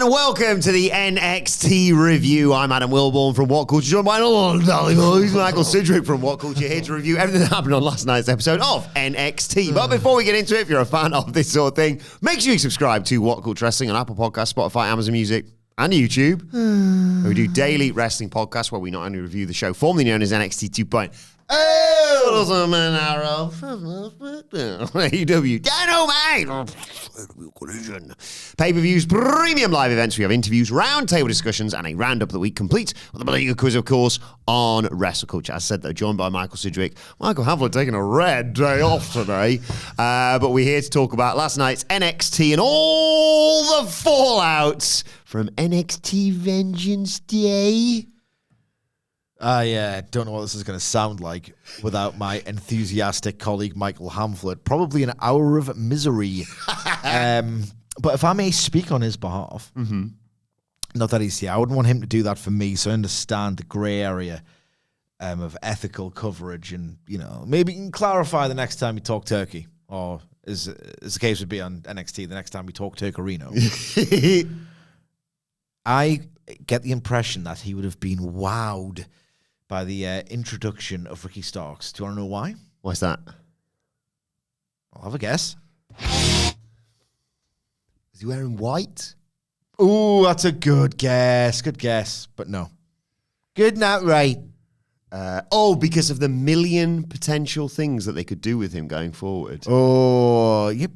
And welcome to the NXT review. I'm Adam Wilbourn from WhatCulture, joined by Hardy Boyz, Michael Sidgwick from WhatCulture, here to review everything that happened on last night's episode of NXT. But before we get into it, if you're a fan of this sort of thing, make sure you subscribe to WhatCulture Wrestling on Apple Podcasts, Spotify, Amazon Music, and YouTube. We do daily wrestling podcasts where we not only review the show formerly known as NXT 2.0, AEW Dynamite, Collision, pay-per-views, premium live events. We have interviews, roundtable discussions, and a roundup of the week, complete with a belated quiz, of course, on WrestleCulture. As I said, though, joined by Michael Sidgwick. Michael Hamflett taking a red day off today, but we're here to talk about last night's NXT and all the fallout from NXT Vengeance Day. I don't know what this is going to sound like without my enthusiastic colleague Michael Hamflett. Probably an hour of misery. But if I may speak on his behalf, not that he's here, I wouldn't want him to do that for me, so I understand the grey area of ethical coverage, and, you know, maybe you can clarify the next time we talk Turkey, or as the case would be on NXT, the next time we talk Turkerino. I get the impression that he would have been wowed by the introduction of Ricky Starks. Do you want to know why? Why's that? I'll have a guess. Is he wearing white? Ooh, that's a good guess. Good guess, but no. Good, not right. Because of the million potential things that they could do with him going forward. Oh, you're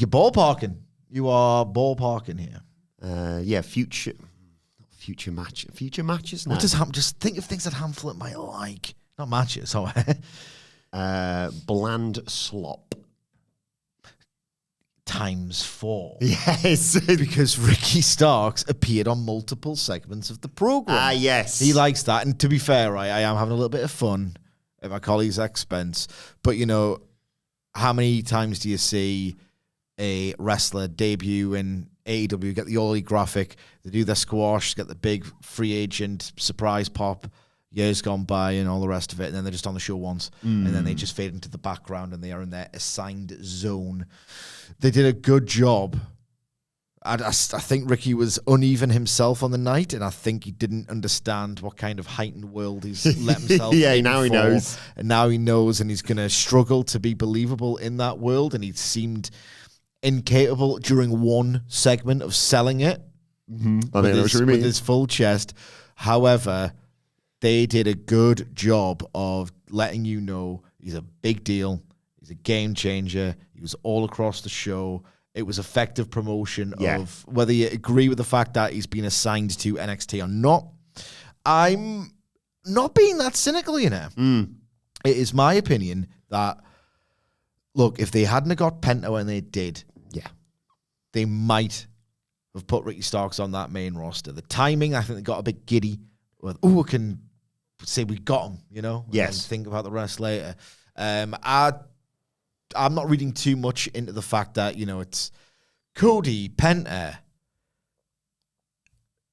ballparking. You are ballparking here. Future matches. No. What does just think of things that Hamflett might like, not matches. Bland slop. ×4. Yes, because Ricky Starks appeared on multiple segments of the program. Yes, he likes that. And to be fair, I am having a little bit of fun at my colleague's expense. But you know, how many times do you see a wrestler debut in AEW, get the Ollie graphic, they do their squash, get the big free agent surprise pop, years gone by and all the rest of it, and then they're just on the show once, and then they just fade into the background and they are in their assigned zone. They did a good job. I think Ricky was uneven himself on the night, and I think he didn't understand what kind of heightened world he's let himself in now for. He knows. And now he knows, and he's going to struggle to be believable in that world, and he seemed incapable during one segment of selling it with his full chest. However, they did a good job of letting you know he's a big deal. He's a game changer. He was all across the show. It was effective promotion of whether you agree with the fact that he's been assigned to NXT or not. I'm not being that cynical, you know. It is my opinion that, look, if they hadn't got Penta when they did, they might have put Ricky Starks on that main roster. The timing, I think they got a bit giddy. We can say we got him, you know? Yes. And think about the rest later. I'm not reading too much into the fact that, you know, it's Cody, Penta,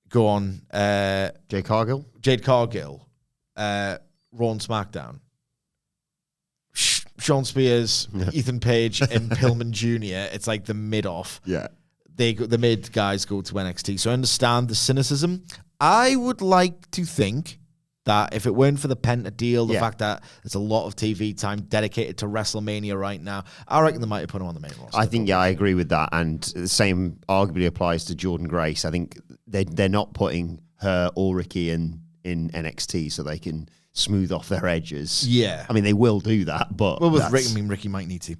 go on. Jade Cargill, Raw and SmackDown. Sean Spears, Ethan Page, and Pillman Jr. It's like the mid-off. Yeah. The mid guys go to NXT. So I understand the cynicism. I would like to think that if it weren't for the Penta deal, the fact that there's a lot of TV time dedicated to WrestleMania right now, I reckon they might have put him on the main roster. I think, I agree with that. And the same arguably applies to Jordynne Grace. I think they're not putting her or Ricky in NXT so they can smooth off their edges. Yeah. I mean, they will do that, but... Well, with Ricky might need to.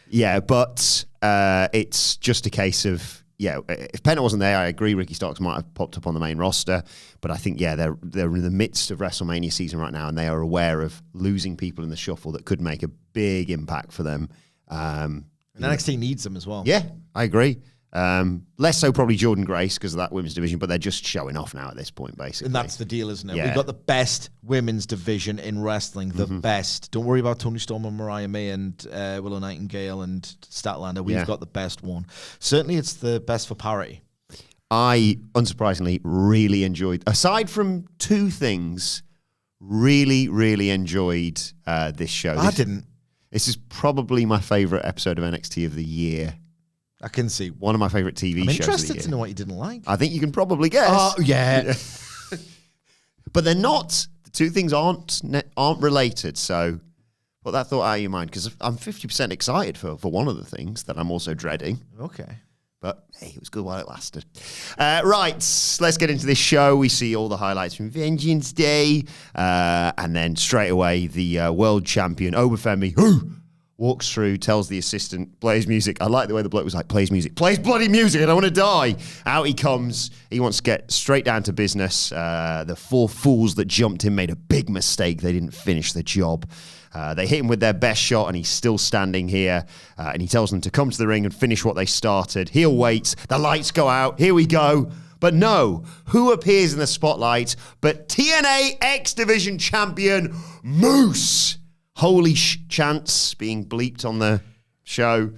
Yeah, but it's just a case of, if Penta wasn't there, I agree Ricky Starks might have popped up on the main roster, but I think, they're in the midst of WrestleMania season right now, and they are aware of losing people in the shuffle that could make a big impact for them. And NXT needs them as well. Yeah, I agree. Less so probably Jordynne Grace because of that women's division, but they're just showing off now at this point, basically. And that's the deal, isn't it? Yeah. We've got the best women's division in wrestling, the best. Don't worry about Toni Storm and Mariah May and Willow Nightingale and Statlander. We've got the best one. Certainly it's the best for parity. I, unsurprisingly, really enjoyed, aside from two things, really, really enjoyed this show. I didn't. This is probably my favourite episode of NXT of the year. I can see. One of my favorite TV I'm shows. Interested to know what you didn't like. I think you can probably guess. Oh, yeah. But they're not. The two things aren't related. So put that thought out of your mind, because I'm 50% excited for one of the things that I'm also dreading. Okay. But hey, it was good while it lasted. Right, let's get into this show. We see all the highlights from Vengeance Day. And then straight away, the world champion, Oba Femi, who walks through, tells the assistant, plays music. I like the way the bloke was like, plays music. Plays bloody music, I don't want to die. Out he comes. He wants to get straight down to business. The four fools that jumped him made a big mistake. They didn't finish the job. They hit him with their best shot, and he's still standing here. And he tells them to come to the ring and finish what they started. He'll wait. The lights go out. Here we go. But no, who appears in the spotlight but TNA X Division champion Moose? Holy chance being bleeped on the show.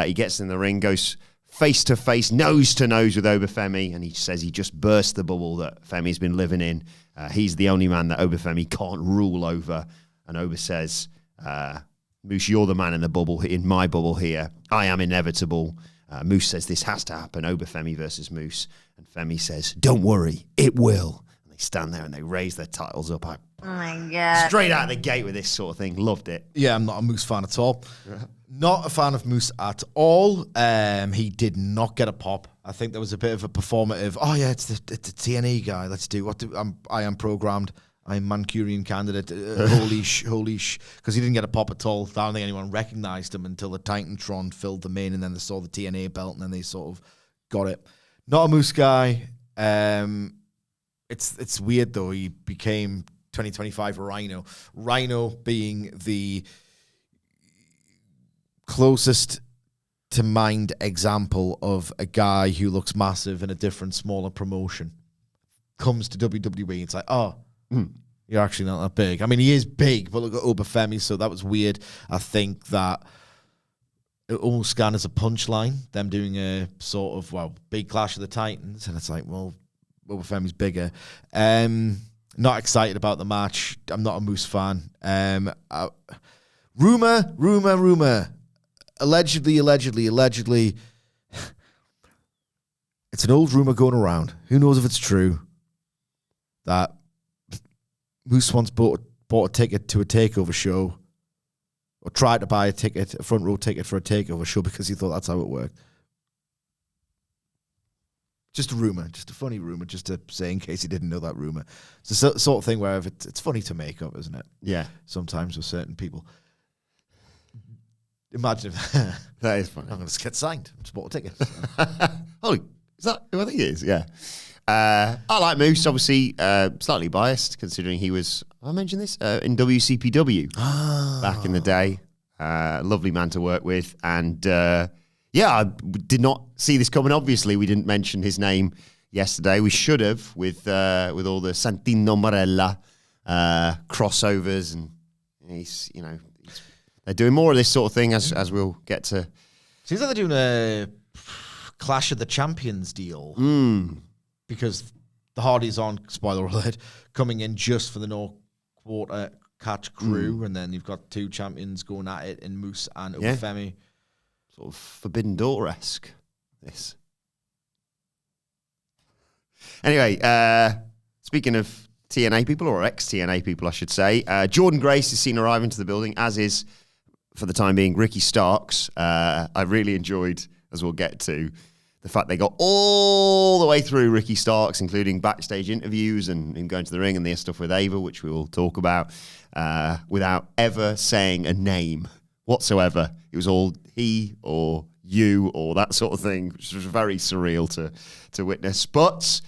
He gets in the ring, goes face to face, nose to nose with Oba Femi, and he says he just burst the bubble that Femi's been living in. He's the only man that Oba Femi can't rule over. And Oba says, Moose, you're the man in the bubble, in my bubble here. I am inevitable. Moose says this has to happen. Oba Femi versus Moose. And Femi says, don't worry, it will. And they stand there and they raise their titles up. Oh my God. Straight out of the gate with this sort of thing. Loved it. Yeah, I'm not a Moose fan at all. Not a fan of Moose at all. He did not get a pop. I think there was a bit of a performative, oh yeah, it's the TNA guy. Let's do I am programmed. I'm Mancunian candidate. Holy because he didn't get a pop at all. I don't think anyone recognized him until the Titantron filled them in, and then they saw the TNA belt, and then they sort of got it. Not a Moose guy. It's weird though. He became 2025 Rhino. Rhino being the closest to mind example of a guy who looks massive in a different, smaller promotion. Comes to WWE, it's like, oh, you're actually not that big. I mean, he is big, but look at Oba Femi, so that was weird. I think that it almost scanned as a punchline, them doing a sort of, big Clash of the Titans, and it's like, well, Oba Femi's bigger. Not excited about the match. I'm not a Moose fan. Rumor. Allegedly. It's an old rumor going around. Who knows if it's true? That Moose once bought a ticket to a takeover show, or tried to buy a front row ticket for a takeover show because he thought that's how it worked. Just a rumor, just a funny rumor, just to say in case you didn't know that rumor. It's the sort of thing where it's funny to make up, isn't it? Yeah. Sometimes with certain people. Imagine if that is funny. I'm going to get signed. Just bought a ticket. Holy, is that who I think it is? Yeah. I like Moose, obviously, slightly biased considering he was, have I mentioned this? In WCPW back in the day. Lovely man to work with. And I did not see this coming. Obviously, we didn't mention his name yesterday. We should have with all the Santino Marella crossovers. And they're doing more of this sort of thing as we'll get to. Seems like they're doing a Clash of the Champions deal. Because the Hardys on, spoiler alert, coming in just for the North Quarter Catch crew, and then you've got two champions going at it in Moose and Oba Femi. Sort of Forbidden Door-esque, this. Anyway, speaking of TNA people, or ex-TNA people, I should say, Jordynne Grace is seen arriving to the building, as is, for the time being, Ricky Starks. I really enjoyed, as we'll get to, the fact they got all the way through Ricky Starks, including backstage interviews and him going to the ring and the stuff with Ava, which we will talk about, without ever saying a name whatsoever. It was all he or you or that sort of thing, which was very surreal to witness. But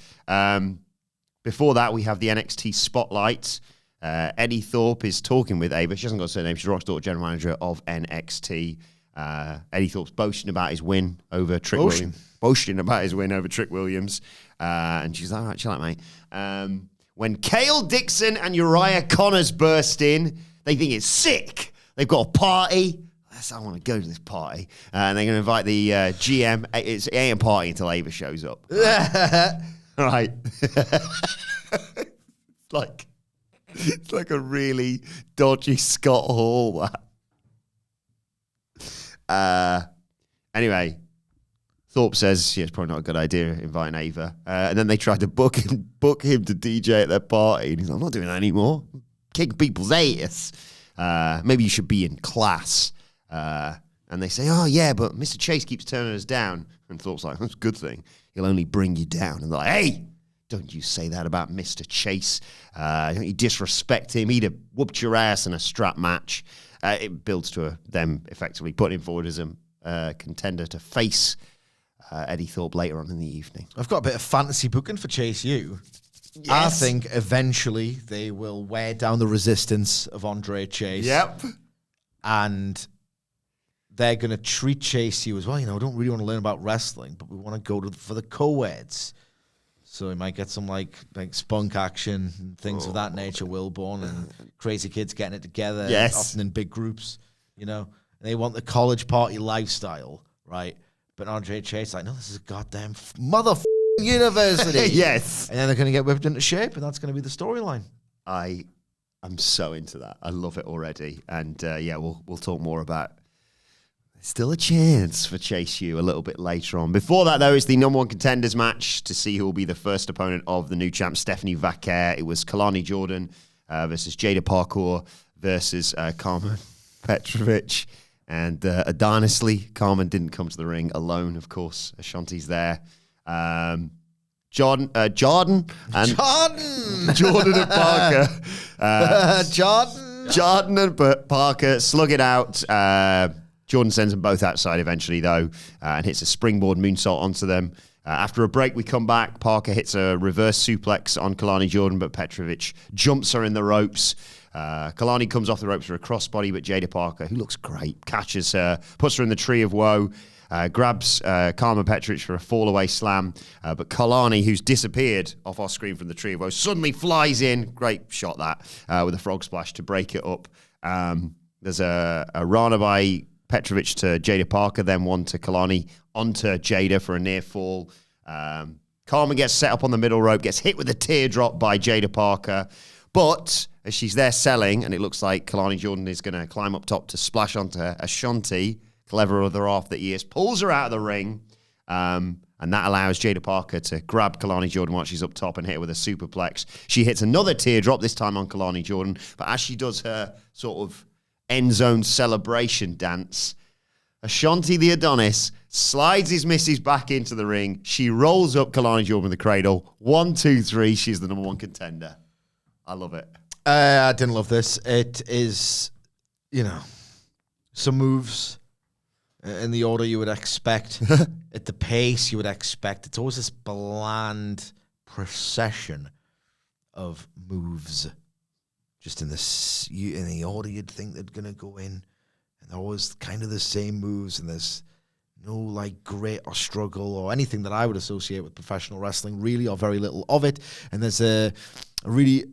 before that, we have the NXT Spotlight. Eddy Thorpe is talking with Ava. She hasn't got a surname. She's Rock's daughter, general manager of NXT. Eddy Thorpe's boasting about his win over Trick Williams. Boasting about his win over Trick Williams. And she's like, all right, chill out, mate. When Cale Dixon and Uriah Connors burst in, they think it's sick. They've got a party. I want to go to this party. And they're going to invite the GM. It ain't a party until Ava shows up. All right. It's like a really dodgy Scott Hall, that. Anyway, Thorpe says, it's probably not a good idea inviting Ava. And then they tried to book him to DJ at their party. And he's like, I'm not doing that anymore. Kick people's ass. Maybe you should be in class. And they say, oh, yeah, but Mr. Chase keeps turning us down. And Thorpe's like, that's a good thing. He'll only bring you down. And they're like, hey, don't you say that about Mr. Chase. Don't you disrespect him. He'd have whooped your ass in a strap match. It builds to them effectively putting him forward as a contender to face Eddy Thorpe later on in the evening. I've got a bit of fantasy booking for Chase U. Yes. I think eventually they will wear down the resistance of Andre Chase. Yep. And they're going to treat Chase U as well. I don't really want to learn about wrestling, but we want to go for the co-eds. So we might get some like spunk action and things of that nature, Wilbourn and crazy kids getting it together, often in big groups, And they want the college party lifestyle, right? But Andre Chase like, no, this is a goddamn motherfucking university. Yes. And then they're going to get whipped into shape, and that's going to be the storyline. I'm so into that. I love it already. And we'll talk more about still a chance for Chase U a little bit later on. Before that, though, is the number one contenders match to see who will be the first opponent of the new champ, Stephanie Vaquer. It was Kelani Jordynne versus Jaida Parkour versus Karmen Petrovic. And honestly, Karmen didn't come to the ring alone, of course. Ashanti's there. Jordynne and Parker. Jordynne and Parker slug it out. Jordynne sends them both outside eventually, though, and hits a springboard moonsault onto them. After a break, we come back. Parker hits a reverse suplex on Kelani Jordynne, but Petrovic jumps her in the ropes. Kelani comes off the ropes for a crossbody, but Jaida Parker, who looks great, catches her, puts her in the Tree of Woe, grabs Karmen Petrovic for a fall-away slam, but Kelani, who's disappeared off our screen from the Tree of Woe, suddenly flies in. Great shot that, with a frog splash to break it up. There's a Rana by Petrovic to Jaida Parker, then one to Kelani onto Jaida for a near fall. Karmen gets set up on the middle rope, gets hit with a teardrop by Jaida Parker. But as she's there selling, and it looks like Kelani Jordynne is going to climb up top to splash onto her, Ashanti, clever other half that he is, pulls her out of the ring. And that allows Jaida Parker to grab Kelani Jordynne while she's up top and hit her with a superplex. She hits another teardrop, this time on Kelani Jordynne. But as she does her sort of end zone celebration dance, Ashanti the Adonis slides his missus back into the ring. She rolls up Kelani Jordynne with the cradle. 1, 2, 3. She's the number one contender. I love it. I didn't love this. It is, some moves in the order you would expect, at the pace you would expect. It's always this bland procession of moves, just in the order you'd think they're going to go in. And they're always kind of the same moves, and there's no grit or struggle or anything that I would associate with professional wrestling, really, or very little of it. And there's a really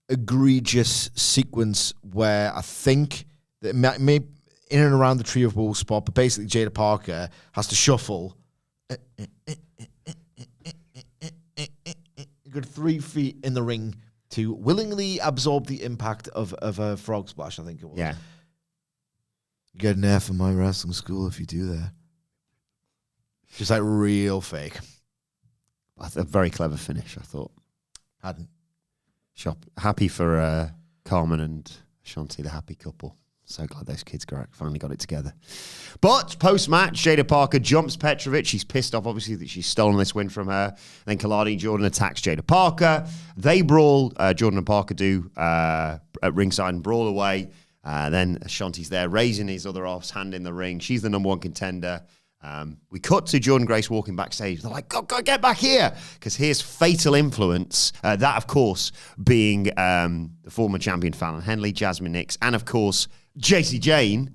egregious sequence where I think that may in and around the Tree of Woe spot, but basically Jaida Parker has to shuffle good 3 feet in the ring to willingly absorb the impact of a frog splash, I think it was. Yeah. You get an F in my wrestling school if you do that. Just real fake. A very clever finish, I thought. Hadn't. Happy for Karmen and Ashanti, the happy couple. So glad those kids finally got it together. But post-match, Jaida Parker jumps Petrovic. She's pissed off, obviously, that she's stolen this win from her. Then Kelani Jordynne attacks Jaida Parker. They brawl. Jordynne and Parker do at ringside and brawl away. Then Ashanti's there, raising his other off's hand in the ring. She's the number one contender. We cut to Jordynne Grace walking backstage. They're like, go, get back here. Because here's Fatal Influence. That, of course, being the former champion Fallon Henley, Jasmine Nix, and, of course, JC Jane.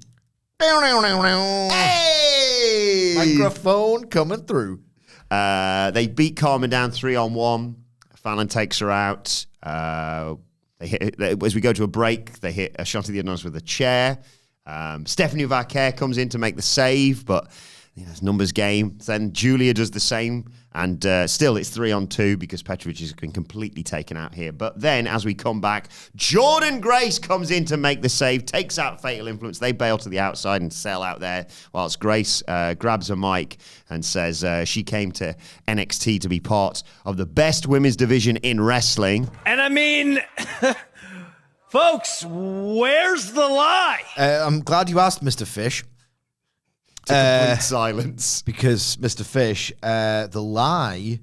Hey! Microphone coming through. They beat Karmen down 3-on-1. Fallon takes her out. They hit, as we go to a break, they hit Ashanti the Adonis with a chair. Stephanie Vaquer comes in to make the save, but it's numbers game. Then Giulia does the same, And still, it's 3-on-2 because Petrovic has been completely taken out here. But then, as we come back, Jordynne Grace comes in to make the save, takes out Fatal Influence. They bail to the outside and sell out there, whilst Grace grabs a mic and says she came to NXT to be part of the best women's division in wrestling. And I mean, folks, where's the lie? I'm glad you asked, Mr. Fish. Complete silence. Because, Mr. Fish, the lie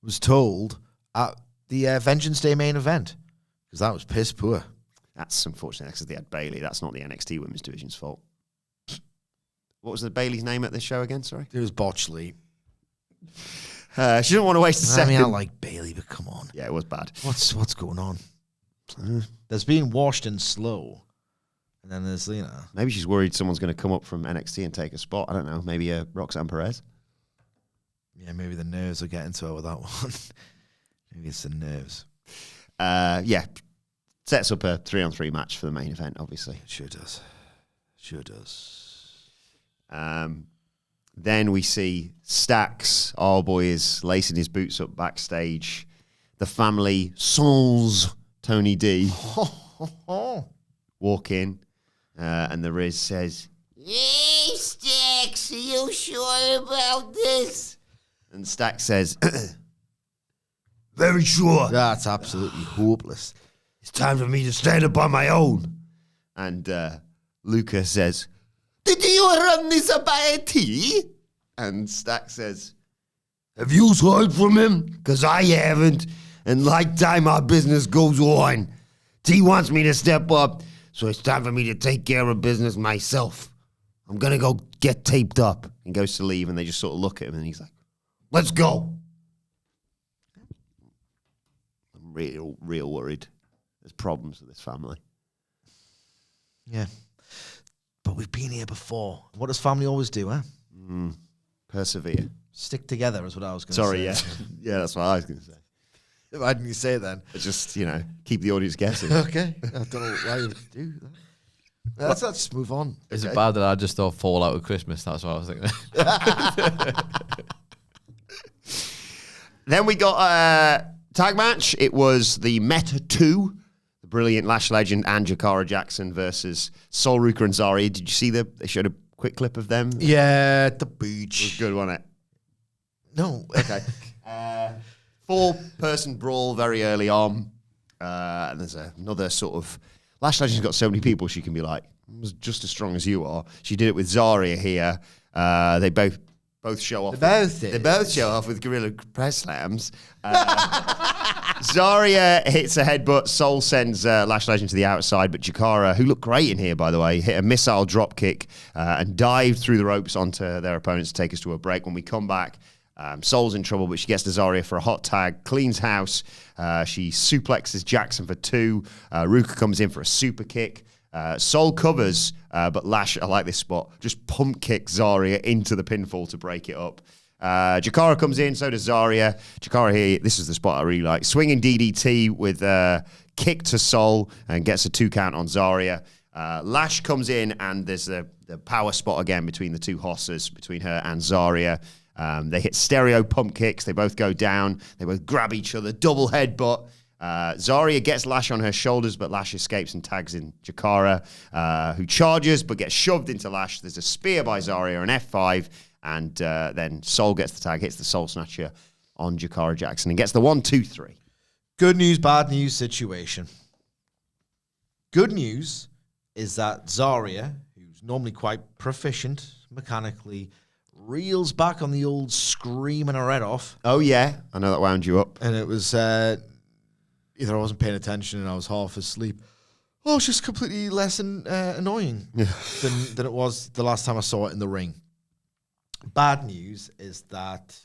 was told at the Vengeance Day main event. Because that was piss poor. That's unfortunate because they had Bailey. That's not the NXT women's division's fault. What was the Bailey's name at this show again? Sorry? It was Botchley. She didn't want to waste a second. I mean, I like Bailey, but come on. Yeah, it was bad. What's going on? There's being washed and slow. And then there's, Maybe she's worried someone's going to come up from NXT and take a spot. I don't know. Maybe Roxanne Perez. Yeah, maybe the nerves are getting to her with that one. Maybe it's the nerves. Yeah. Sets up a 3-on-3 match for the main event, obviously. It sure does. Sure does. Then we see Stacks. Our boy is lacing his boots up backstage. The family, Sans, Tony D, walk in. And the Riz says, "Hey, Stacks, are you sure about this?" And Stacks says, "Very sure. That's absolutely hopeless. It's time for me to stand up on my own." And Luca says, "Did you run this by T?" And Stacks says, "Have you heard from him? Because I haven't. And like time our business goes on. T wants me to step up. So it's time for me to take care of business myself. I'm going to go get taped up." And goes to leave, and they just sort of look at him, and he's like, "Let's go." I'm real worried. There's problems with this family. Yeah. But we've been here before. What does family always do, huh? Persevere. Stick together is what I was going to say. Sorry, yeah. Yeah, that's what I was going to say. Why didn't you say it then? Just, keep the audience guessing. Okay. I don't know why you would do that. Let's just move on. Is it bad that I just thought Fallout with Christmas? That's what I was thinking. Then we got a tag match. It was the Meta 2, the brilliant Lash legend and Jakara Jackson versus Sol, Ruca, and Zaria. Did you see they showed a quick clip of them? Yeah, at the It beach. was good, wasn't it? No. Okay. 4-person brawl very early on. And there's another sort of... Lash Legend's got so many people she can be like, "I'm just as strong as you are." She did it with Zaria here. They both show off. They both show off with gorilla press slams. Zaria hits a headbutt. Sol sends Lash Legend to the outside, but Jakara, who looked great in here, by the way, hit a missile drop kick and dived through the ropes onto their opponents to take us to a break. When we come back, Sol's in trouble, but she gets to Zaria for a hot tag, cleans house. She suplexes Jackson for 2. Ruca comes in for a super kick. Sol covers, but Lash, I like this spot, just pump kicks Zaria into the pinfall to break it up. Jakara comes in, so does Zaria. Jakara here, this is the spot I really like. Swinging DDT with kick to Sol and gets a 2 count on Zaria. Lash comes in, and there's the power spot again between the two hosses, between her and Zaria. They hit stereo pump kicks. They both go down. They both grab each other. Double headbutt. Zaria gets Lash on her shoulders, but Lash escapes and tags in Jakara, who charges but gets shoved into Lash. There's a spear by Zaria, an F5, and then Sol gets the tag, hits the Soul Snatcher on Jakara Jackson and gets the 1-2-3. Good news, bad news situation. Good news is that Zaria, who's normally quite proficient mechanically, reels back on the old screaming her head off. Oh, yeah. I know that wound you up. And it was either I wasn't paying attention and I was half asleep. Oh, it's just completely less annoying than it was the last time I saw it in the ring. Bad news is that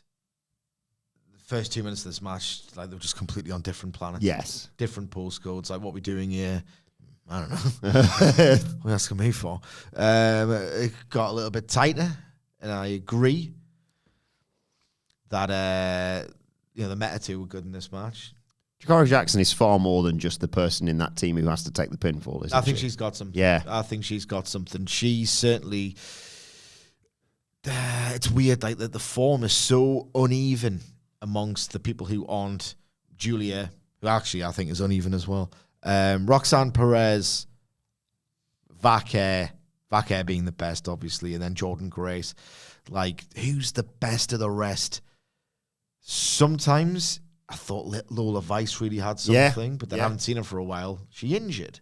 the first 2 minutes of this match, like, they were just completely on different planets. Yes. Different postcodes. Like, what we're doing here, I don't know. What are you asking me for? It got a little bit tighter, and I agree that the Meta 2 were good in this match. Jakara Jackson is far more than just the person in that team who has to take the pinfall, isn't I think she? she's got something. Yeah. I think she's got something. She certainly it's weird. Like the form is so uneven amongst the people who aren't Giulia, who actually I think is uneven as well. Roxanne Perez, Vaquer being the best, obviously, and then Jordynne Grace. Like, who's the best of the rest? Sometimes I thought Lola Vice really had something, but then I haven't seen her for a while. She injured.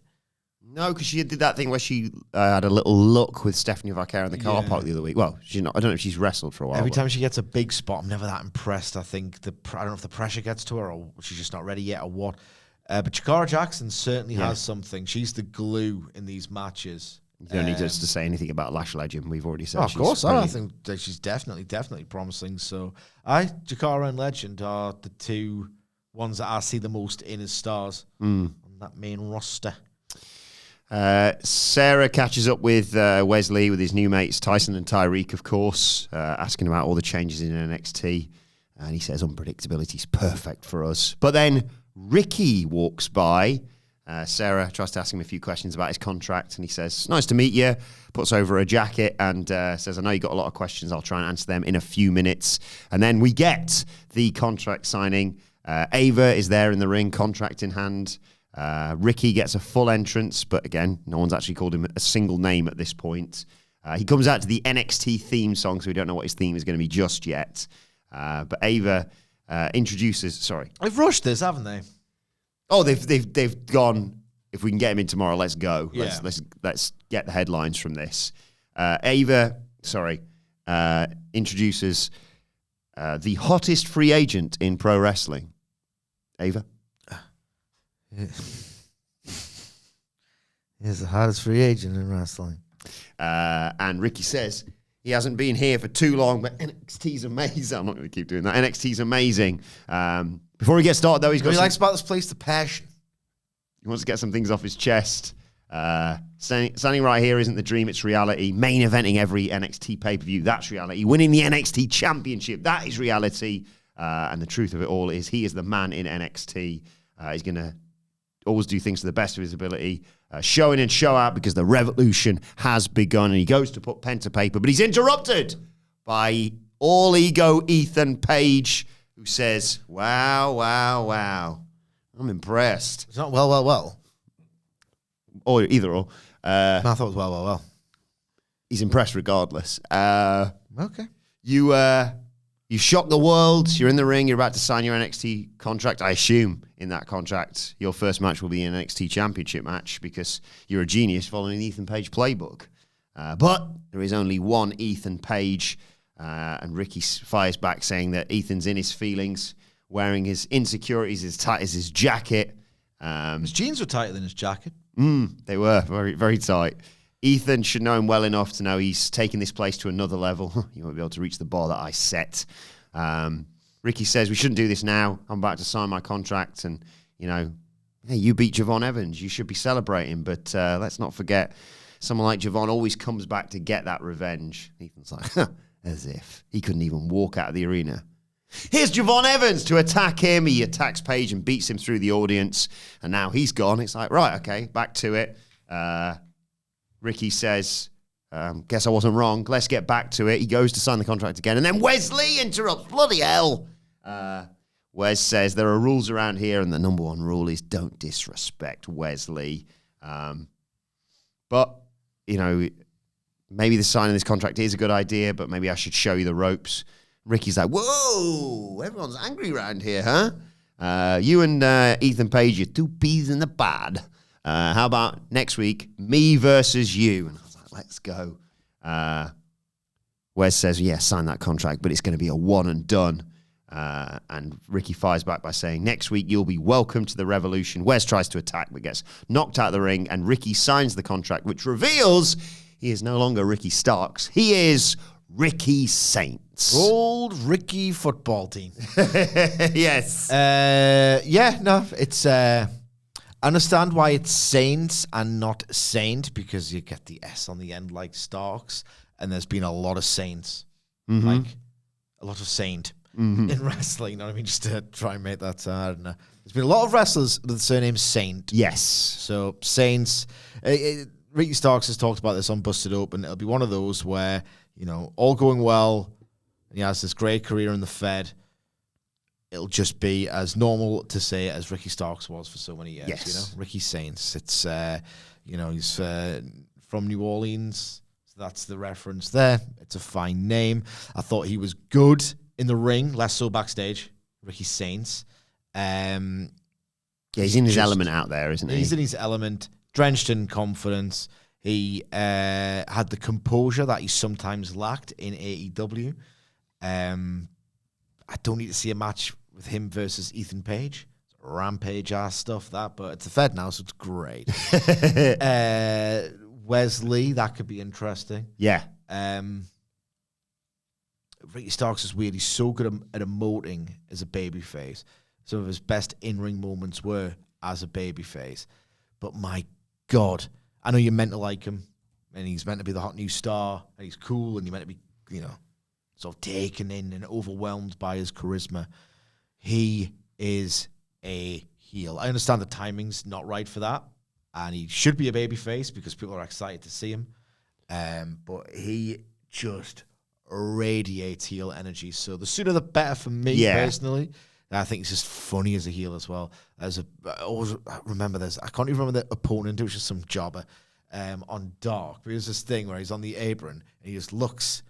No, because she did that thing where she had a little look with Stephanie Vaquer in the car park the other week. Well, she's not. I don't know if she's wrestled for a while. Every time she gets a big spot, I'm never that impressed. I think I don't know if the pressure gets to her or she's just not ready yet or what. But Jakara Jackson certainly has something. She's the glue in these matches. You don't need us to say anything about Lash Legend. We've already said. Of course, I think that she's definitely promising. So, Jakara and Legend are the two ones that I see the most in as stars on that main roster. Sarah catches up with Wesley with his new mates Tyson and Tyreek, of course, asking about all the changes in NXT, and he says unpredictability is perfect for us. But then Ricky walks by. Sarah tries to ask him a few questions about his contract, and he says, "Nice to meet you," puts over a jacket and says, "I know you got a lot of questions. I'll try and answer them in a few minutes." And then we get the contract signing. Ava is there in the ring, contract in hand. Ricky gets a full entrance, but again, no one's actually called him a single name at this point. He comes out to the NXT theme song, so we don't know what his theme is going to be just yet. But Ava introduces... Sorry. They've rushed this, haven't they? Oh, they've gone, if we can get him in tomorrow, let's go. Yeah. Let's get the headlines from this. Ava, introduces the hottest free agent in pro wrestling. Ava? He's the hottest free agent in wrestling. And Ricky says he hasn't been here for too long, but NXT's amazing. I'm not going to keep doing that. NXT's amazing. Before he gets started, though, he likes about this place the passion. He wants to get some things off his chest. Standing right here isn't the dream, it's reality. Main eventing every NXT pay-per-view, that's reality. Winning the NXT championship, that is reality. And the truth of it all is he is the man in NXT. He's going to always do things to the best of his ability, show in and show out because the revolution has begun. And he goes to put pen to paper, but he's interrupted by all-ego Ethan Page, who says, wow. I'm impressed. It's not well. Or either or. I thought it was well. He's impressed regardless. Okay. You shock the world. You're in the ring. You're about to sign your NXT contract. I assume in that contract, your first match will be an NXT championship match because you're a genius following the Ethan Page playbook. But there is only one Ethan Page, and Ricky fires back saying that Ethan's in his feelings, wearing his insecurities as tight as his jacket. His jeans were tighter than his jacket. They were very, very tight. Ethan should know him well enough to know he's taking this place to another level. You won't be able to reach the bar that I set. Ricky says, we shouldn't do this now. I'm about to sign my contract. And, hey, you beat Javon Evans. You should be celebrating. But let's not forget, someone like Javon always comes back to get that revenge. Ethan's like, as if. He couldn't even walk out of the arena. Here's Javon Evans to attack him. He attacks Page and beats him through the audience. And now he's gone. It's like, right, okay, back to it. Ricky says, guess I wasn't wrong. Let's get back to it. He goes to sign the contract again. And then Wesley interrupts. Bloody hell. Wes says, there are rules around here, and the number one rule is don't disrespect Wesley. But, maybe the signing of this contract is a good idea, but maybe I should show you the ropes. Ricky's like, whoa, everyone's angry around here, huh? You and Ethan Page, you're two peas in the pod. How about next week, me versus you? And I was like, let's go. Wes says, yeah, sign that contract, but it's going to be a one and done. And Ricky fires back by saying, next week you'll be welcome to the revolution. Wes tries to attack, but gets knocked out of the ring, and Ricky signs the contract, which reveals he is no longer Ricky Starks. He is Ricky Saints. Old Ricky football team. Yes. It's... I understand why it's Saints and not Saint, because you get the S on the end like Starks, and there's been a lot of Saints. Like, a lot of Saint in wrestling, you know what I mean? Just to try and make that, I don't know. There's been a lot of wrestlers with the surname Saint. Yes. So, Saints... Ricky Starks has talked about this on Busted Open. It'll be one of those where all going well, and he has this great career in the Fed, it'll just be as normal to say as Ricky Starks was for so many years. Yes. Ricky Saints. It's he's from New Orleans, so that's the reference there. It's a fine name. I thought he was good in the ring, less so backstage. Ricky Saints. He's in his element out there, isn't he? He's in his element, drenched in confidence. He had the composure that he sometimes lacked in AEW. I don't need to see a match with him versus Ethan Page. Rampage ass stuff, that, but it's a Fed now, so it's great. Wesley, that could be interesting. Yeah. Ricky Starks is weird. He's so good at emoting as a babyface. Some of his best in-ring moments were as a babyface. But my God, I know you're meant to like him, and he's meant to be the hot new star, and he's cool, and you're meant to be, sort of taken in and overwhelmed by his charisma. He is a heel. I understand the timing's not right for that, and he should be a babyface because people are excited to see him. But he just radiates heel energy. So the sooner the better for me personally. And I think it's just funny as a heel as well. I always remember this. I can't even remember the opponent. It was just some jobber on Dark. But it was this thing where he's on the apron and he just looks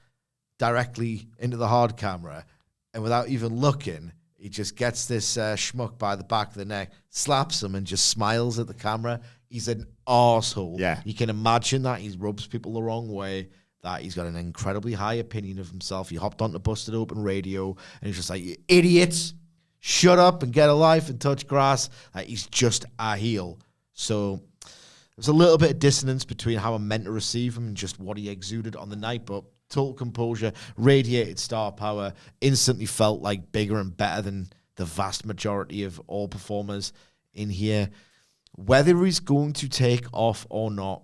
directly into the hard camera, and without even looking, he just gets this schmuck by the back of the neck, slaps him, and just smiles at the camera. He's an arsehole. Yeah. You can imagine that. He rubs people the wrong way, that he's got an incredibly high opinion of himself. He hopped onto Busted Open Radio, and he's just like, "You idiots, shut up and get a life and touch grass." He's just a heel. So there's a little bit of dissonance between how I'm meant to receive him and just what he exuded on the night, but total composure, radiated star power, instantly felt like bigger and better than the vast majority of all performers in here. Whether he's going to take off or not,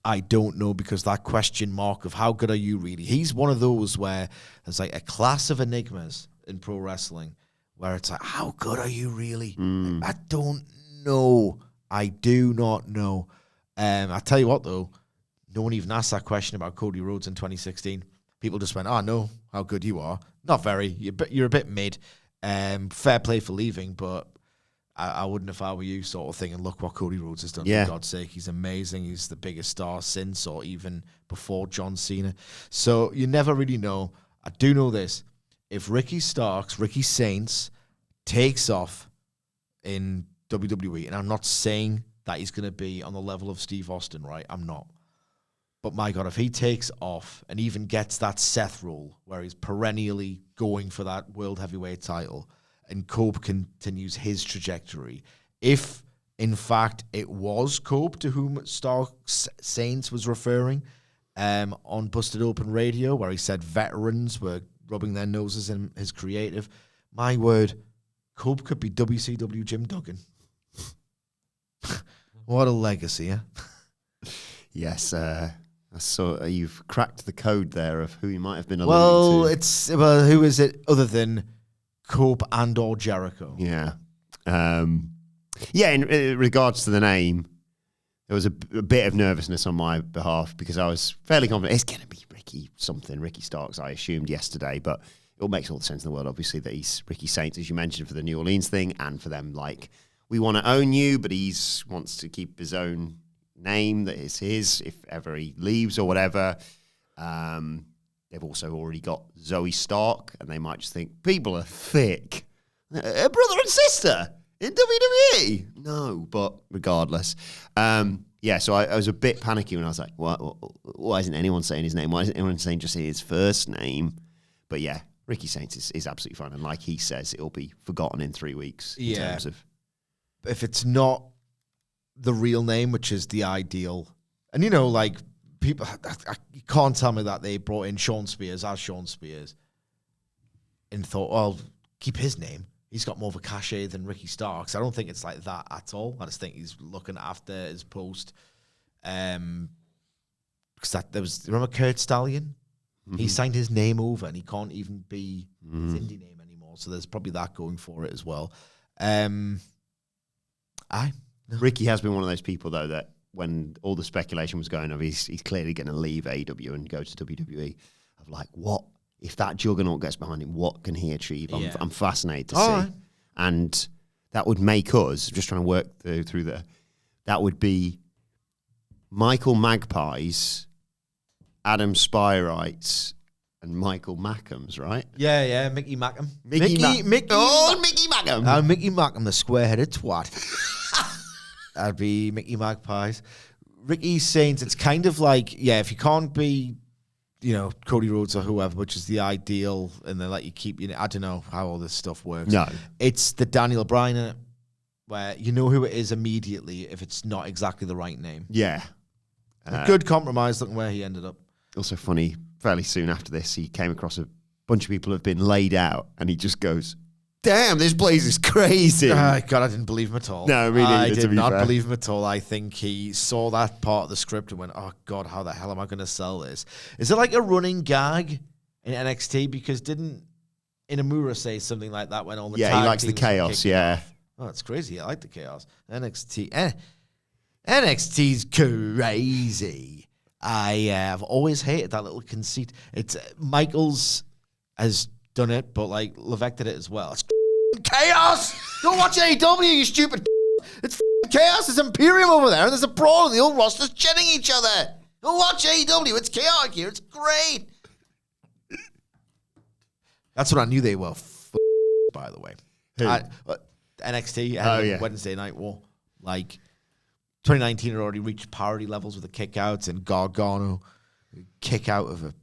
I don't know, because that question mark of how good are you really? He's one of those where there's like a class of enigmas in pro wrestling where it's like, how good are you really? I don't know. I do not know. I tell you what, though, no one even asked that question about Cody Rhodes in 2016. People just went, "Oh, I know how good you are." Not very. You're a bit mid. Fair play for leaving, but I wouldn't if I were you, sort of thing. And look what Cody Rhodes has done, for God's sake. He's amazing. He's the biggest star since or even before John Cena. So you never really know. I do know this. If Ricky Saints, takes off in WWE, and I'm not saying that he's going to be on the level of Steve Austin, right? I'm not. But my God, if he takes off and even gets that Seth role where he's perennially going for that World Heavyweight title, and Cope continues his trajectory, if in fact it was Cope to whom Starks Saints was referring on Busted Open Radio, where he said veterans were rubbing their noses in his creative, my word, Cope could be WCW Jim Duggan. What a legacy, huh? Yes, so you've cracked the code there of who he might have been alluding to. Well, who is it other than Cope and or Jericho? Yeah. In regards to the name, there was a bit of nervousness on my behalf because I was fairly confident it's going to be Ricky Starks, I assumed yesterday, but it all makes all the sense in the world, obviously, that he's Ricky Saints, as you mentioned, for the New Orleans thing, and for them, like, we want to own you, but he wants to keep his own name that is his if ever he leaves or whatever. They've also already got Zoe Stark, and they might just think people are thick. A brother and sister in WWE. No, but regardless. So I was a bit panicky when I was like, why isn't anyone saying his name? Why isn't anyone saying just his first name? But yeah, Ricky Saints is absolutely fine. And like he says, it'll be forgotten in 3 weeks in terms of... If it's not the real name, which is the ideal. And, like, people, you can't tell me that they brought in Shawn Spears as Shawn Spears and thought, well, keep his name. He's got more of a cachet than Ricky Starks. I don't think it's like that at all. I just think he's looking after his post. Because remember Kurt Stallion? Mm-hmm. He signed his name over and he can't even be his indie name anymore. So there's probably that going for it as well. Ricky has been one of those people, though, that when all the speculation was going on, he's clearly going to leave AEW and go to WWE. Of like, what if that juggernaut gets behind him? What can he achieve? I'm fascinated to see, right. and that would make us just trying to work through that would be Michael Magpies, Adam Spyrights, and Michael Mackham's, right? Yeah, Mickey Mackham. Mickey Mackham. Mickey Mackham, the square-headed twat. That'd be Mickey Magpies. Ricky Saints, it's kind of like, if you can't be, Cody Rhodes or whoever, which is the ideal, and they let you keep, I don't know how all this stuff works. No. It's the Daniel Bryan in it, where you know who it is immediately if it's not exactly the right name. Yeah. A good compromise, looking where he ended up. Also funny, fairly soon after this, he came across a bunch of people who have been laid out, and he just goes, damn, this place is crazy. God, I didn't believe him at all. No, really, I did not believe him at all. I think he saw that part of the script and went, oh, God, how the hell am I going to sell this? Is it like a running gag in NXT? Because didn't Inamura say something like that when all the he likes the chaos, yeah. Oh, that's crazy. I like the chaos. NXT's crazy. I have always hated that little conceit. It's Michaels has done it, but like Levesque did it as well. It's chaos. Don't watch AEW, you stupid. It's chaos. There's Imperium over there, and there's a brawl, and the old roster's chinning each other. Don't watch AEW. It's chaotic here. It's great. That's what I knew they were. By the way, NXT Wednesday Night War. Like 2019 had already reached parity levels with the kickouts and Gargano kick out of a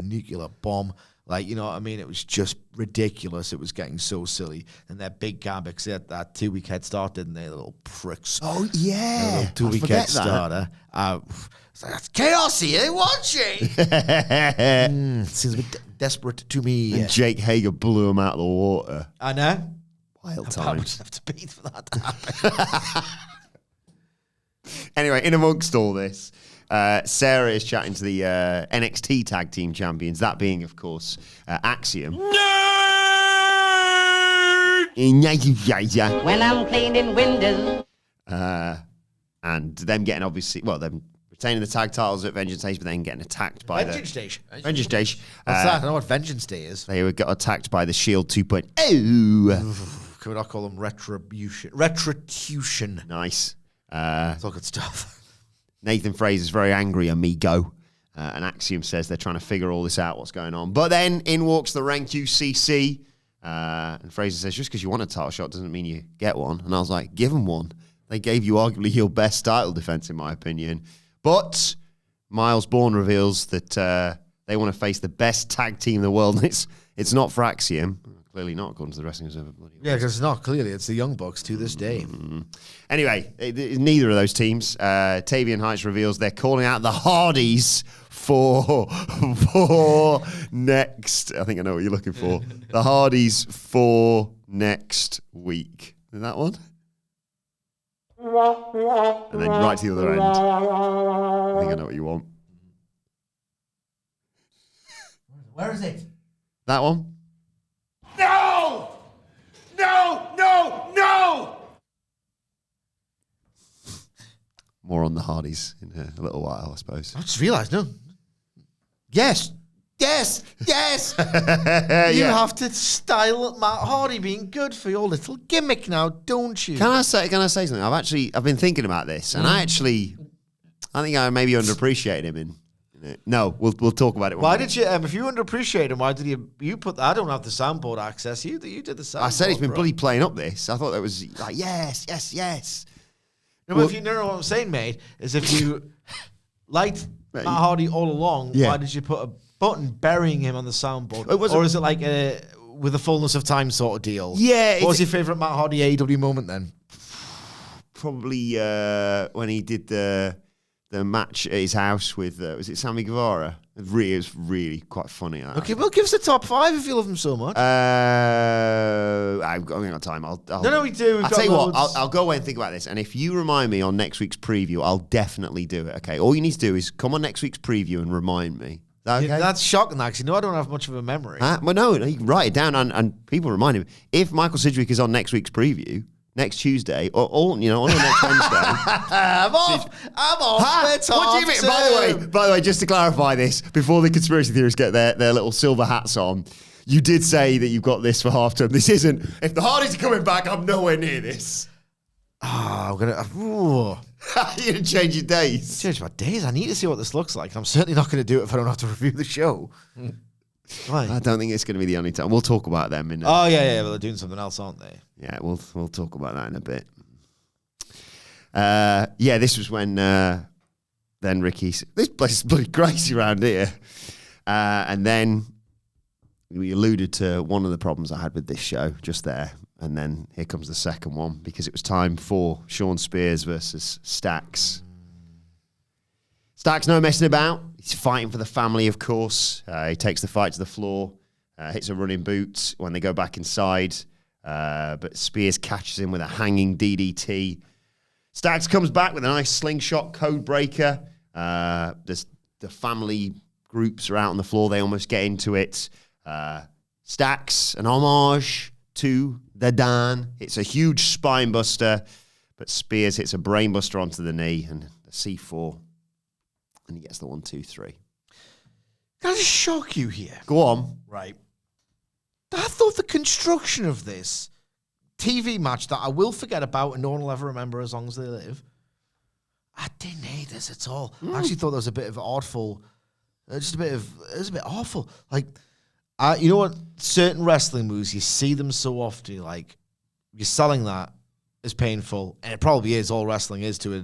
nuclear bomb. Like, you know what I mean? It was just ridiculous. It was getting so silly. And their big gambits had that 2-week head start, didn't they? The little pricks. Oh, yeah. 2-week head starter. It's like, that's chaos here. Watch it. Seems a bit desperate to me. And Jake Hager blew him out of the water. I know. Wild I would times. have to beat for that to happen. Anyway, in amongst all this, Sarah is chatting to the NXT Tag Team Champions, that being, of course, Axiom. Nerd! When I'm cleaning windows. And them getting, obviously, them retaining the tag titles at Vengeance Day, but then getting attacked by Vengeance Day. Vengeance Day. What's that? I don't know what Vengeance Day is. They got attacked by the Shield 2.0. Could I call them retribution? Retribution. Nice. It's all good stuff. Nathan Fraser's very angry, amigo. And Axiom says they're trying to figure all this out, what's going on. But then in walks the Rank UCC. And Fraser says, just because you want a title shot doesn't mean you get one. And I was like, give them one. They gave you arguably your best title defense, in my opinion. But Miles Bourne reveals that they want to face the best tag team in the world. And it's not Fraxiom. Clearly not, according to the Wrestling Observer. Yeah, because it's not. Clearly, it's the Young Bucks to this day. Anyway, neither of those teams. Tavian Heights reveals they're calling out the Hardys for next. I think I know what you're looking for. The Hardys for next week. Is that one? And then right to the other end. I think I know what you want. Where is it? That one? No! No! No! No! More on the Hardys in a little while, I suppose. I just realised, no. Yes. Yes. Yes. You have to style Matt Hardy being good for your little gimmick now, don't you? Can I say something? I've been thinking about this, and I think I maybe underappreciated him in it. No, we'll talk about it. Why did you? If you underappreciate him, why did you put? I don't have the soundboard access. You did the soundboard. I said he's been bloody playing up this. I thought that was like yes. No, but if you know what I'm saying, mate, is if you liked Matt Hardy all along, why did you put a button burying him on the soundboard? Or is it like with the fullness of time sort of deal? Yeah. What was your favourite Matt Hardy AEW moment then? Probably when he did the match at his house with was it Sammy Guevara? It was really quite funny. Okay, well, give us the top 5 if you love him so much. I've got time. No, we do. I'll tell you what. I'll go away and think about this. And if you remind me on next week's preview, I'll definitely do it. Okay. All you need to do is come on next week's preview and remind me. Is that okay? Yeah, that's shocking, actually. No, I don't have much of a memory. Well, no, you can write it down and people remind him. If Michael Sidgwick is on next week's preview, next Tuesday, or on the next Wednesday. I'm off. What do you mean? By the way, just to clarify this, before the conspiracy theorists get their little silver hats on, you did say that you've got this for half term. This isn't. If the Hardys are coming back, I'm nowhere near this. I'm gonna. You're gonna change your days. Change my days. I need to see what this looks like. I'm certainly not going to do it if I don't have to review the show. Why? I don't think it's going to be the only time. We'll talk about them in. Oh yeah. Well, they're doing something else, aren't they? Yeah, we'll talk about that in a bit. This was when then Ricky. This place is bloody crazy around here, and then we alluded to one of the problems I had with this show just there. And then here comes the second one, because it was time for Shawn Spears versus Stacks. Stacks no messing about. He's fighting for the family, of course. He takes the fight to the floor, hits a running boot when they go back inside. But Spears catches him with a hanging DDT. Stacks comes back with a nice slingshot code breaker. The family groups are out on the floor. They almost get into it. Stacks, an homage to the Dan. It's a huge spine buster, but Spears hits a brain buster onto the knee and the C4, and he gets the 1, 2, 3. Can I just shock you here? Go on. Right. I thought the construction of this TV match that I will forget about and no one will ever remember as long as they live, I didn't hate this at all. I actually thought there was a bit of awful, it was a bit awful. Like, you know what? Certain wrestling moves, you see them so often, you're selling that is painful, and it probably is. All wrestling is to a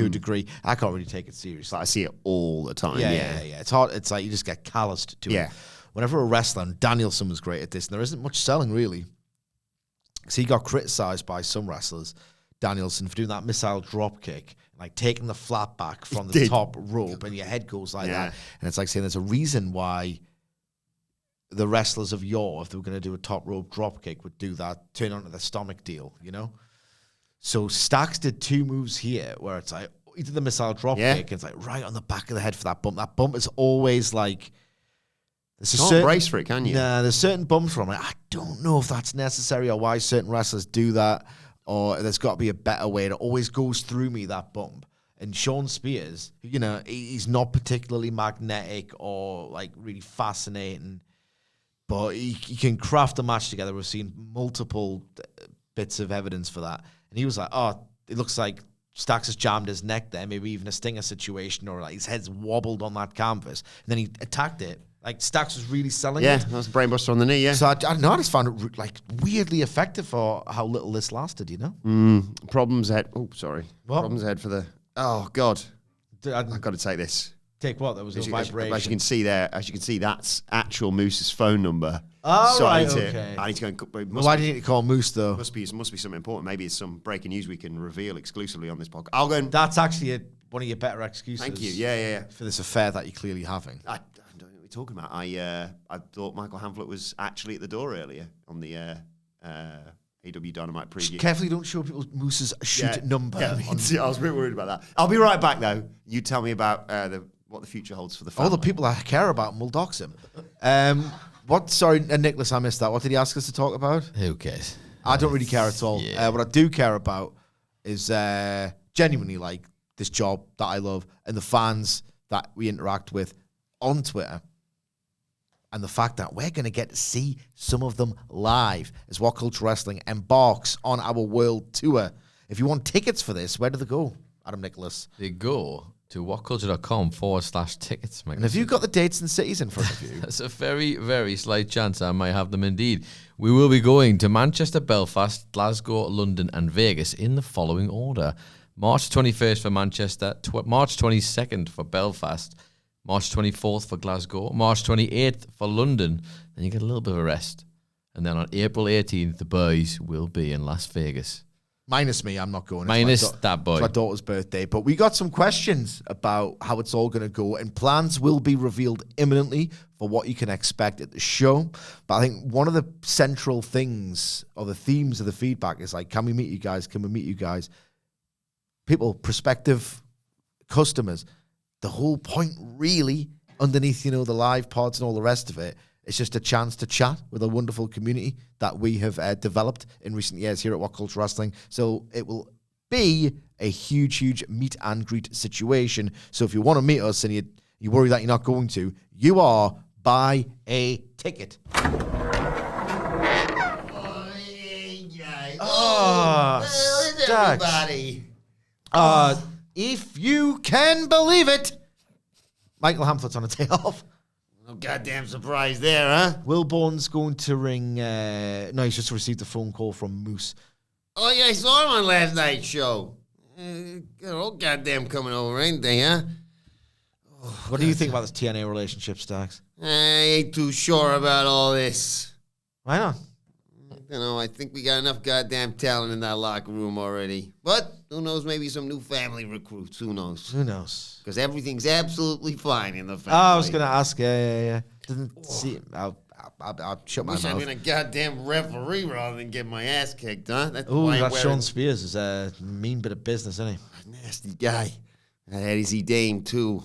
degree. I can't really take it seriously. I see it all the time. Yeah. It's hard. It's like you just get calloused to it. Whenever a wrestler, and Danielson was great at this, and there isn't much selling really. So he got criticized by some wrestlers, Danielson, for doing that missile drop kick, like taking the flat back from the top rope, and your head goes like that. And it's like saying there's a reason why the wrestlers of yore, if they were going to do a top rope drop kick, would do that, turn onto the stomach deal, you know? So Stacks did 2 moves here where it's like, he did the missile drop kick, and it's like right on the back of the head for that bump. That bump is always like, you can't brace for it, can you? Nah, there's certain bumps where I'm like, I don't know if that's necessary or why certain wrestlers do that, or there's got to be a better way. It always goes through me, that bump. And Shawn Spears, he's not particularly magnetic or like really fascinating, but he can craft a match together. We've seen multiple bits of evidence for that. And he was like, it looks like Stacks has jammed his neck there, maybe even a stinger situation, or like his head's wobbled on that canvas. And then he attacked it. Like, Stacks was really selling it. Yeah, that was a brainbuster on the knee, So I don't know, I just found it like weirdly effective for how little this lasted, you know? Problems ahead. Oh, sorry. What? Problems ahead for the... Oh, God. I've got to take this. Take what? There was a vibration. As you can see, that's actual Moose's phone number. Oh, right, okay. I need to go and... Why do you need to call Moose, though? Must be something important. Maybe it's some breaking news we can reveal exclusively on this podcast. I'll go and... That's actually one of your better excuses. Thank you. Yeah. For this affair that you're clearly having. I don't know what you're talking about. I thought Michael Hamflett was actually at the door earlier on the AW Dynamite preview. Just carefully don't show people Moose's shoot number. Yeah, I was a bit worried about that. I'll be right back, though. You tell me about what the future holds for the family. All the people I care about, and we'll dox him. Sorry, Nicholas, I missed that. What did he ask us to talk about? Who cares? I don't really care at all. Yeah. What I do care about is genuinely like this job that I love and the fans that we interact with on Twitter. And the fact that we're going to get to see some of them live as WhatCulture Wrestling embarks on our world tour. If you want tickets for this, where do they go, Adam Nicholas? They go to whatculture.com/tickets. And have you got the dates and cities in front of you? There's a very, very slight chance I might have them indeed. We will be going to Manchester, Belfast, Glasgow, London, and Vegas in the following order. March 21st for Manchester, March 22nd for Belfast, March 24th for Glasgow, March 28th for London. Then you get a little bit of a rest. And then on April 18th, the boys will be in Las Vegas. Minus me, I'm not going. Minus that boy. It's my daughter's birthday. But we got some questions about how it's all going to go, and plans will be revealed imminently for what you can expect at the show. But I think one of the central things, or the themes of the feedback, is like, can we meet you guys? Can we meet you guys? People, prospective customers, the whole point really underneath, the live pods and all the rest of it, It's just a chance to chat with a wonderful community that we have developed in recent years here at WhatCulture Wrestling. So it will be a huge meet and greet situation. So if you want to meet us and you worry that you're not going to, you are buy a ticket. Everybody. If you can believe it, Michael Hamflett's on a day off. No goddamn surprise there, huh? Wilbourn's going to ring. No, he's just received a phone call from Moose. Oh, yeah, I saw him on last night's show. They're all goddamn coming over, ain't they, huh? What do you think about this TNA relationship, Stax? I ain't too sure about all this. Why not? You know, I think we got enough goddamn talent in that locker room already. But who knows, maybe some new family recruits. Who knows? Who knows? Because everything's absolutely fine in the family. I was going to ask. Yeah. Didn't see. I'll shut my Wish I'd mouth. been a goddamn referee rather than get my ass kicked, huh? Oh, that Shawn Spears is a mean bit of business, isn't he? Nasty guy. That Eddy Dame, too.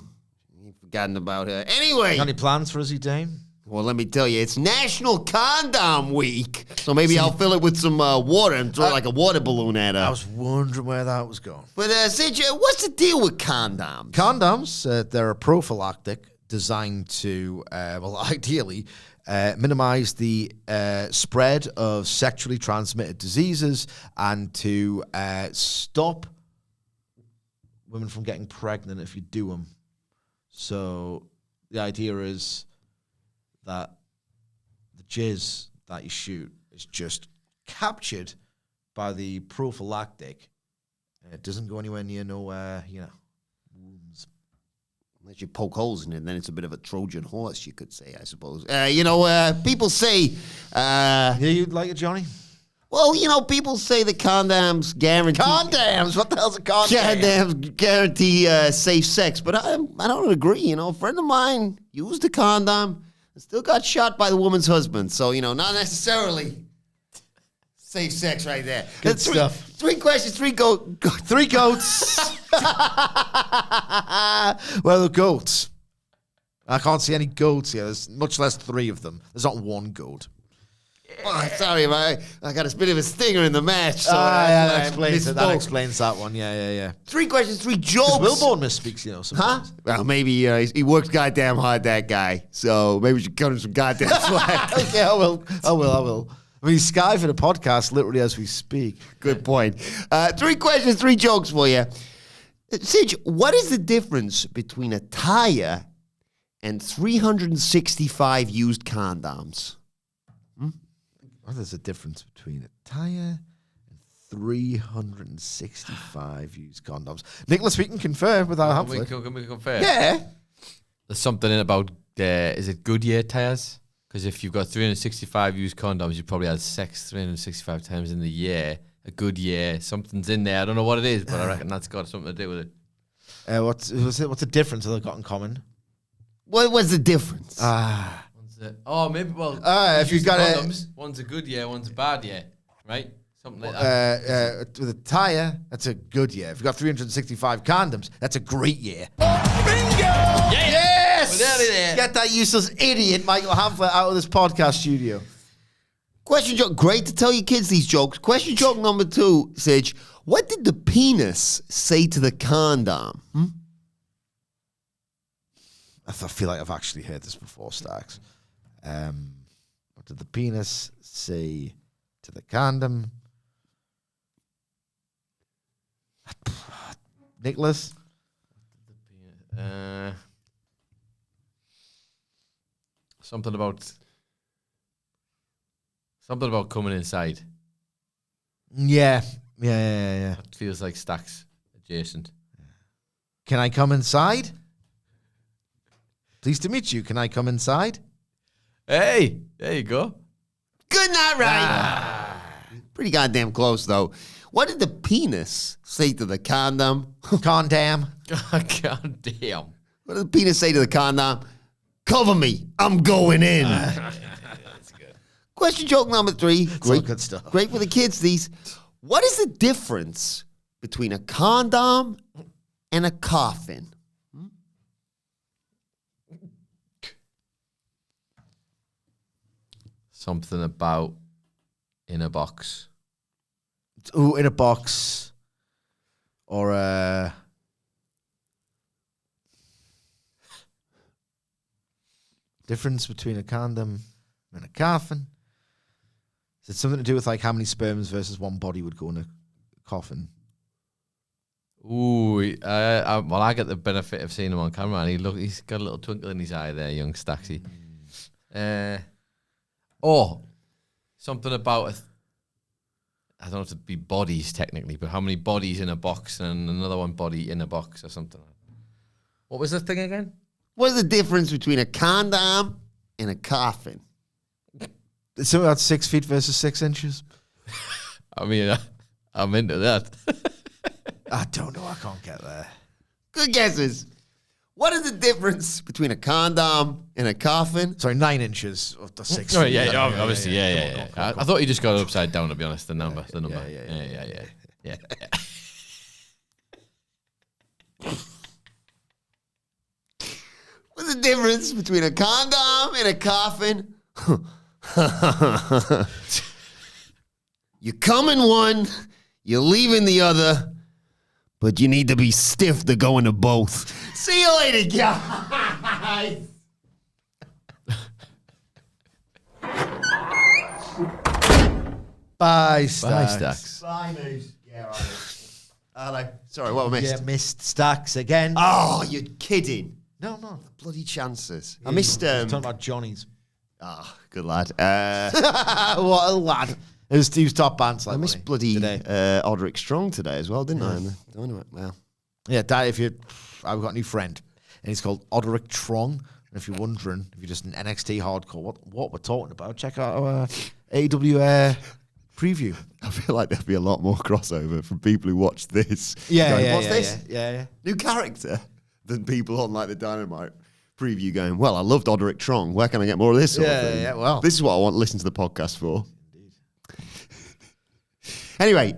Ain't forgotten about her. Anyway. Got any plans for Izzy Dame? Well, let me tell you, it's National Condom Week. So maybe I'll fill it with some water and throw like a water balloon at her. I was wondering where that was going. But, Sid, what's the deal with condoms? Condoms, they're a prophylactic designed to, ideally, minimize the spread of sexually transmitted diseases and to stop women from getting pregnant if you do them. So the idea is that the jizz that you shoot is just captured by the prophylactic. And it doesn't go anywhere near nowhere, wounds. Unless you poke holes in it, then it's a bit of a Trojan horse, you could say, I suppose. People say... you'd like it, Johnny? Well, people say the condoms guarantee... Condoms? What the hell's a condom? Condoms guarantee safe sex, but I don't agree. A friend of mine used a condom and still got shot by the woman's husband. So, not necessarily safe sex right there. Good stuff. 3 questions, 3 Three goats. Well, the goats. I can't see any goats here. There's much less 3 of them. There's not 1 goat. Oh, sorry, I got a bit of a stinger in the match. So that explains it. That explains that one. Yeah. 3 questions, 3 jokes. Wilbourn misspeaks, sometimes. Huh? Well, maybe he works goddamn hard, that guy. So maybe we should cut him some goddamn slack. Okay, I will. I mean, he's Sky for the podcast literally as we speak. Good point. 3 questions, 3 jokes for you. Sidge, what is the difference between a tire and 365 used condoms? Well, there's a difference between a tire and 365 used condoms. Nicholas, we can confer with our Hamlet. Can we confer? Yeah. There's something in about, is it Goodyear tires? Because if you've got 365 used condoms, you probably had sex 365 times in the year. A good year, something's in there. I don't know what it is, but I reckon that's got something to do with it. What's the difference that they've got in common? What was the difference? Maybe, if you've got condoms, one's a good year, one's a bad year, right? Something like that. With a tire, that's a good year. If you've got 365 condoms, that's a great year. Bingo! Yes! There. Get that useless idiot Michael Hamflett out of this podcast studio. Question joke. Great to tell your kids these jokes. Question joke number 2, Sidge. What did the penis say to the condom? I feel like I've actually heard this before, Starks. What did the penis say to the condom? Nicholas? Something about coming inside. Yeah. That feels like Stacks adjacent. Can I come inside? Pleased to meet you. Can I come inside? Hey, there you go. Good night, right? Pretty goddamn close, though. What did the penis say to the condom? Condom. God damn. What did the penis say to the condom? Cover me. I'm going in. That's good. Question joke number 3. Great, good stuff. Great for the kids, these. What is the difference between a condom and a coffin? Something about in a box. Ooh, in a box. Or a... difference between a condom and a coffin. Is it something to do with like how many sperms versus one body would go in a coffin? Ooh, well, I get the benefit of seeing him on camera, and he's got a little twinkle in his eye there, young Staxy. Something about I don't know if it'd be bodies technically, but how many bodies in a box and another one body in a box or something. What was the thing again? What's the difference between a condom and a coffin? It's something about 6 feet versus 6 inches. I mean, I'm into that. I don't know. I can't get there. Good guesses. What is the difference between a condom and a coffin? Sorry, 9 inches or the 6 Oh, feet. obviously. I thought you just got it upside down, to be honest, the number. Yeah. What's the difference between a condom and a coffin? You come in one, you leave in the other, but you need to be stiff to go into both. See you later, guys. Bye, Stacks. Stacks. Bye, Moose. Yeah, right. Hello. Sorry, what I missed? Yeah, missed Stacks again. Oh, you're kidding. No, no. Bloody chances. I missed... Talking about Johnny's. Ah, good lad. What a lad. It was Steve's top bands. Like I missed bloody Odrick Strong today as well, didn't I? Well, yeah, Dad, I've got a new friend, and he's called Odrick Strong. And if you're wondering, if you're just an NXT hardcore, what we're talking about, check out our AW preview. I feel like there'll be a lot more crossover from people who watch this. What's this? Yeah. New character than people on like the Dynamite preview going, well, I loved Odrick Strong. Where can I get more of this sort of thing? Well. This is what I want to listen to the podcast for. Anyway,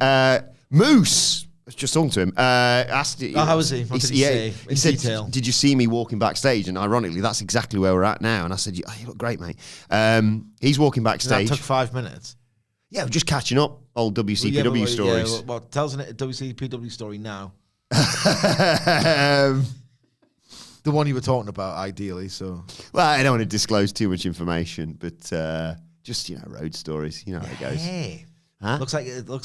Moose, I was just talking to him, asked... how was he? What did he say in said, detail? Did you see me walking backstage? And ironically, that's exactly where we're at now. And I said, you look great, mate. He's walking backstage. That took 5 minutes. Yeah, we're just catching up. Old WCPW stories. Yeah, tell us a WCPW story now. The one you were talking about, ideally. So, well, I don't want to disclose too much information, but just road stories. You know how it goes. Hey, huh? Looks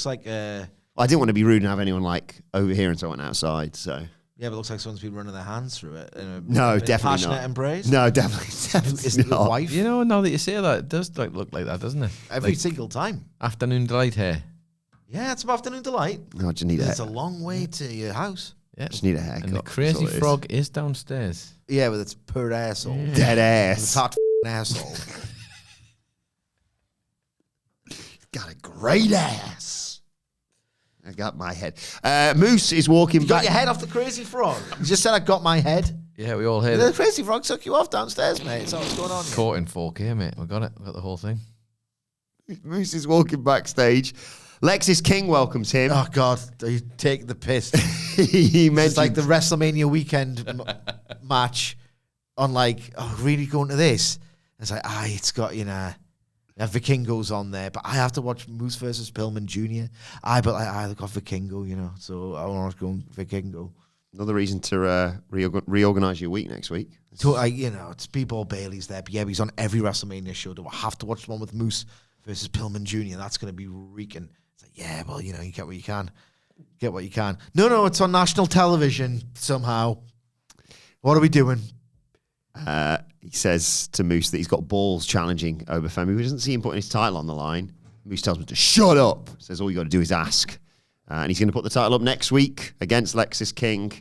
like. Well, I didn't want to be rude and have anyone like over here and someone outside. So yeah, but it looks like someone's been running their hands through it. No, definitely passionate not. Embrace. No, definitely Isn't it not. your wife? You know, now that you say that, it does look like that, doesn't it? Every single time. Afternoon delight hair. Yeah, it's some afternoon delight. No, I just need It's a long way to your house. Yeah. Just need a haircut. And the crazy frog is downstairs. Yeah, with its pert asshole. Yeah. Dead It's ass. hot asshole. Got a great ass. I got my head. Moose is walking You back. got your head off the crazy frog. You just said I got my head. Yeah, we all heard The it. crazy frog took you off downstairs, mate. So what's going on here? Caught in 4K, mate. We got it. We got the whole thing. Moose is walking backstage. Lexis King welcomes him. Oh, God. You take the piss. He mentioned It's like the WrestleMania weekend match on like, oh, really going to this? It's like, it's got, Vikingo's on there, but I have to watch Moose versus Pillman Jr. But I got Vikingo, so I want to go Vikingo. another reason to reorganize your week next week. So, it's B-Ball Bailey's there, but yeah, he's on every WrestleMania show. Do I have to watch the one with Moose versus Pillman Jr.? That's going to be reeking. It's like, yeah, well, you get what you can. Get what you can. No, it's on national television somehow. What are we doing? He says to Moose that he's got balls challenging Oba Femi. He doesn't see him putting his title on the line. Moose tells him to shut up. Says all you got to do is ask. And he's going to put the title up next week against Lexis King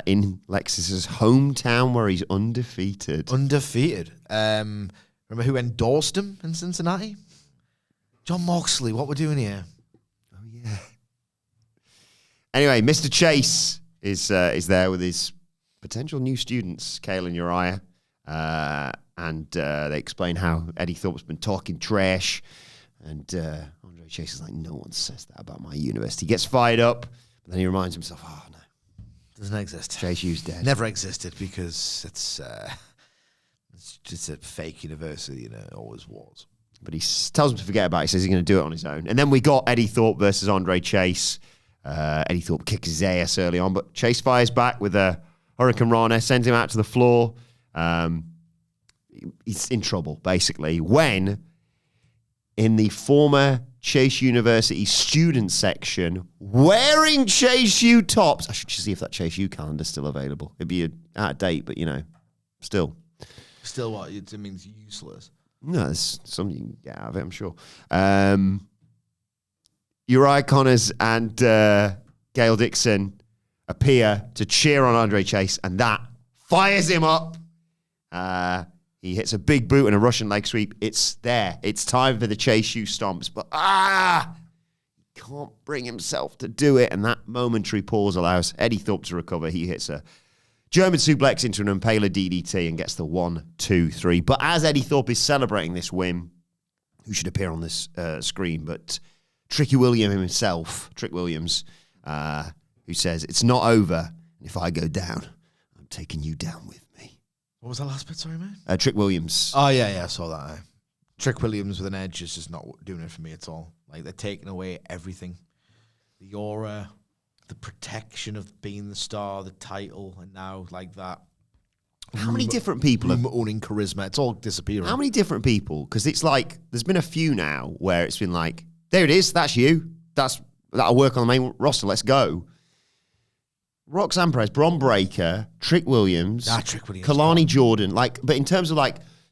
in Lexis's hometown where he's undefeated. Undefeated. Remember who endorsed him in Cincinnati? John Moxley. What we're doing here? Oh, yeah. Anyway, Mr. Chase is there with his potential new students, Kale and Uriah. And they explain how Eddy Thorpe's been talking trash. And Andre Chase is like, no one says that about my university. He gets fired up, but then he reminds himself, oh, no. Doesn't exist. Chase U's dead. Never existed because it's just a fake university, it always was. But he tells him to forget about it. He says he's going to do it on his own. And then we got Eddie Thorpe versus Andre Chase. Eddie Thorpe kicks his ass early on, but Chase fires back with a Hurricane Rana, sends him out to the floor. He's in trouble, basically, when in the former Chase University student section, wearing Chase U tops. I should just see if that Chase U calendar's still available. It'd be out of date, but, still. Still what? It means useless. No, there's something you can get out of it, I'm sure. Uriah Connors and Gail Dixon appear to cheer on Andre Chase, and that fires him up. He hits a big boot and a Russian leg sweep. It's there. It's time for the Chase U stomps, but he can't bring himself to do it, and that momentary pause allows Eddie Thorpe to recover. He hits a German suplex into an Impaler DDT and gets the 1, 2, 3. But as Eddie Thorpe is celebrating this win, who should appear on this screen but Trick Williams, who says, "It's not over. If I go down, I'm taking you down with me." What was that last bit, sorry, man? Trick Williams. Oh, yeah, I saw that. Trick Williams with an edge is just not doing it for me at all. Like, they're taking away everything. The aura, the protection of being the star, the title, and now, like that. How many different people have... owning charisma. It's all disappearing. How many different people? Because it's like, there's been a few now where it's been like, there it is, that's you. That'll work on the main roster, let's go. Roxanne Perez, Bron Breakker, Trick Williams, Kelani Jordynne, but in terms of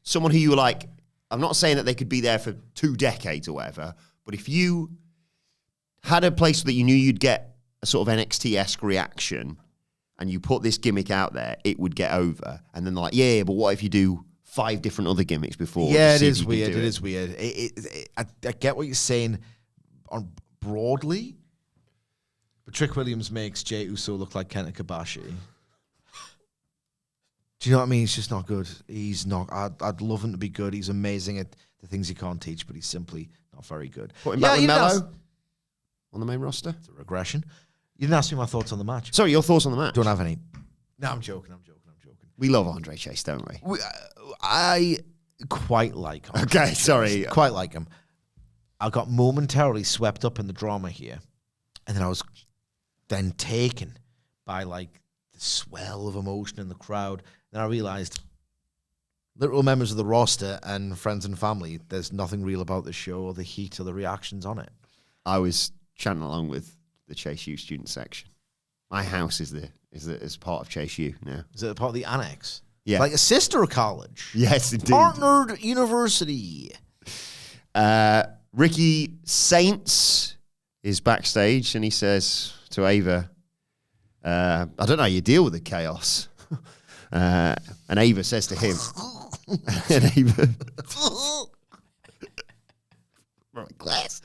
someone who you were like, I'm not saying that they could be there for 2 decades or whatever, but if you had a place that you knew you'd get a sort of NXT-esque reaction and you put this gimmick out there, it would get over. And then they're like, yeah, but what if you do 5 different other gimmicks before? Yeah, it is weird. It is weird. I get what you're saying on broadly, but Trick Williams makes Jey Uso look like Kenta Kobashi. Do you know what I mean? He's just not good. He's not. I'd love him to be good. He's amazing at the things he can't teach, but he's simply not very good. Put him back with Mello on the main roster. It's a regression. You didn't ask me my thoughts on the match. Sorry, your thoughts on the match? Don't have any. No, I'm joking. We love Andre Chase, don't we? I quite like him. Okay, sorry. Quite like him. I got momentarily swept up in the drama here, and then I was then taken by the swell of emotion in the crowd. Then I realized, literal members of the roster and friends and family, there's nothing real about the show or the heat or the reactions on it. I was chatting along with the Chase U student section. My house is part of Chase U now. Is it part of the annex? Yeah. Like a sister college. Yes, indeed. Partnered university. Ricky Saints is backstage and he says to Ava, I don't know how you deal with the chaos. And Ava says to him, and Ava, my glass.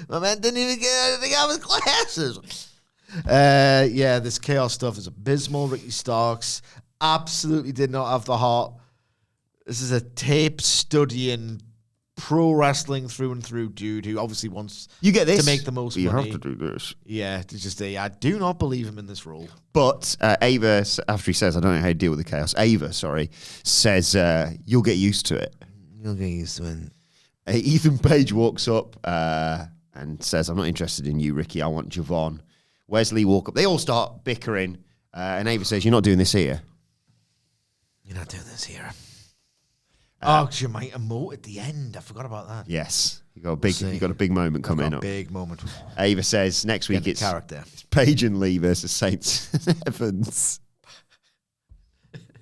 My man didn't even get anything out of his glasses. Yeah, this chaos stuff is abysmal. Ricky Starks absolutely did not have the heart. This is a tape studying, pro wrestling through and through dude who obviously wants to make the most money. You have to do this. Yeah, to just say, I do not believe him in this role. But Ava, after he says, I don't know how to deal with the chaos, Ava, says, you'll get used to it. You'll get used to it. Ethan Page walks up and says, I'm not interested in you, Ricky. I want Javon. Wesley walk up. They all start bickering. And Ava says, you're not doing this here. You're not doing this here. Because you might emote at the end. I forgot about that. Yes. You got a big moment coming up. Big moment. Ava says, next week it's Page and Lee versus Saints Evans.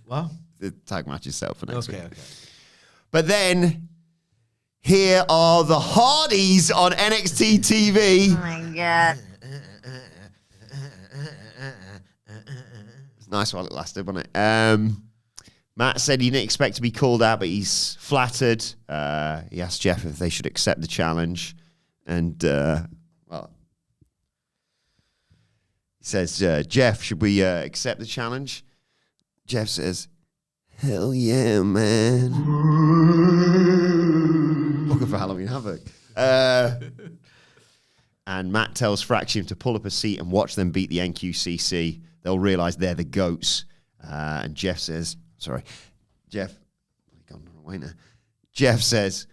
What? The tag match itself for next week. Okay. But then... here are the Hardys on NXT TV. Oh my God. It's nice while it lasted, wasn't it? Matt said he didn't expect to be called out, but he's flattered. He asked Jeff if they should accept the challenge. And, he says, Jeff, should we accept the challenge? Jeff says, hell yeah, man. Looking for Halloween Havoc. And Matt tells Fraxiom to pull up a seat and watch them beat the NQCC. They'll realize they're the GOATs. And Jeff says, Jeff says,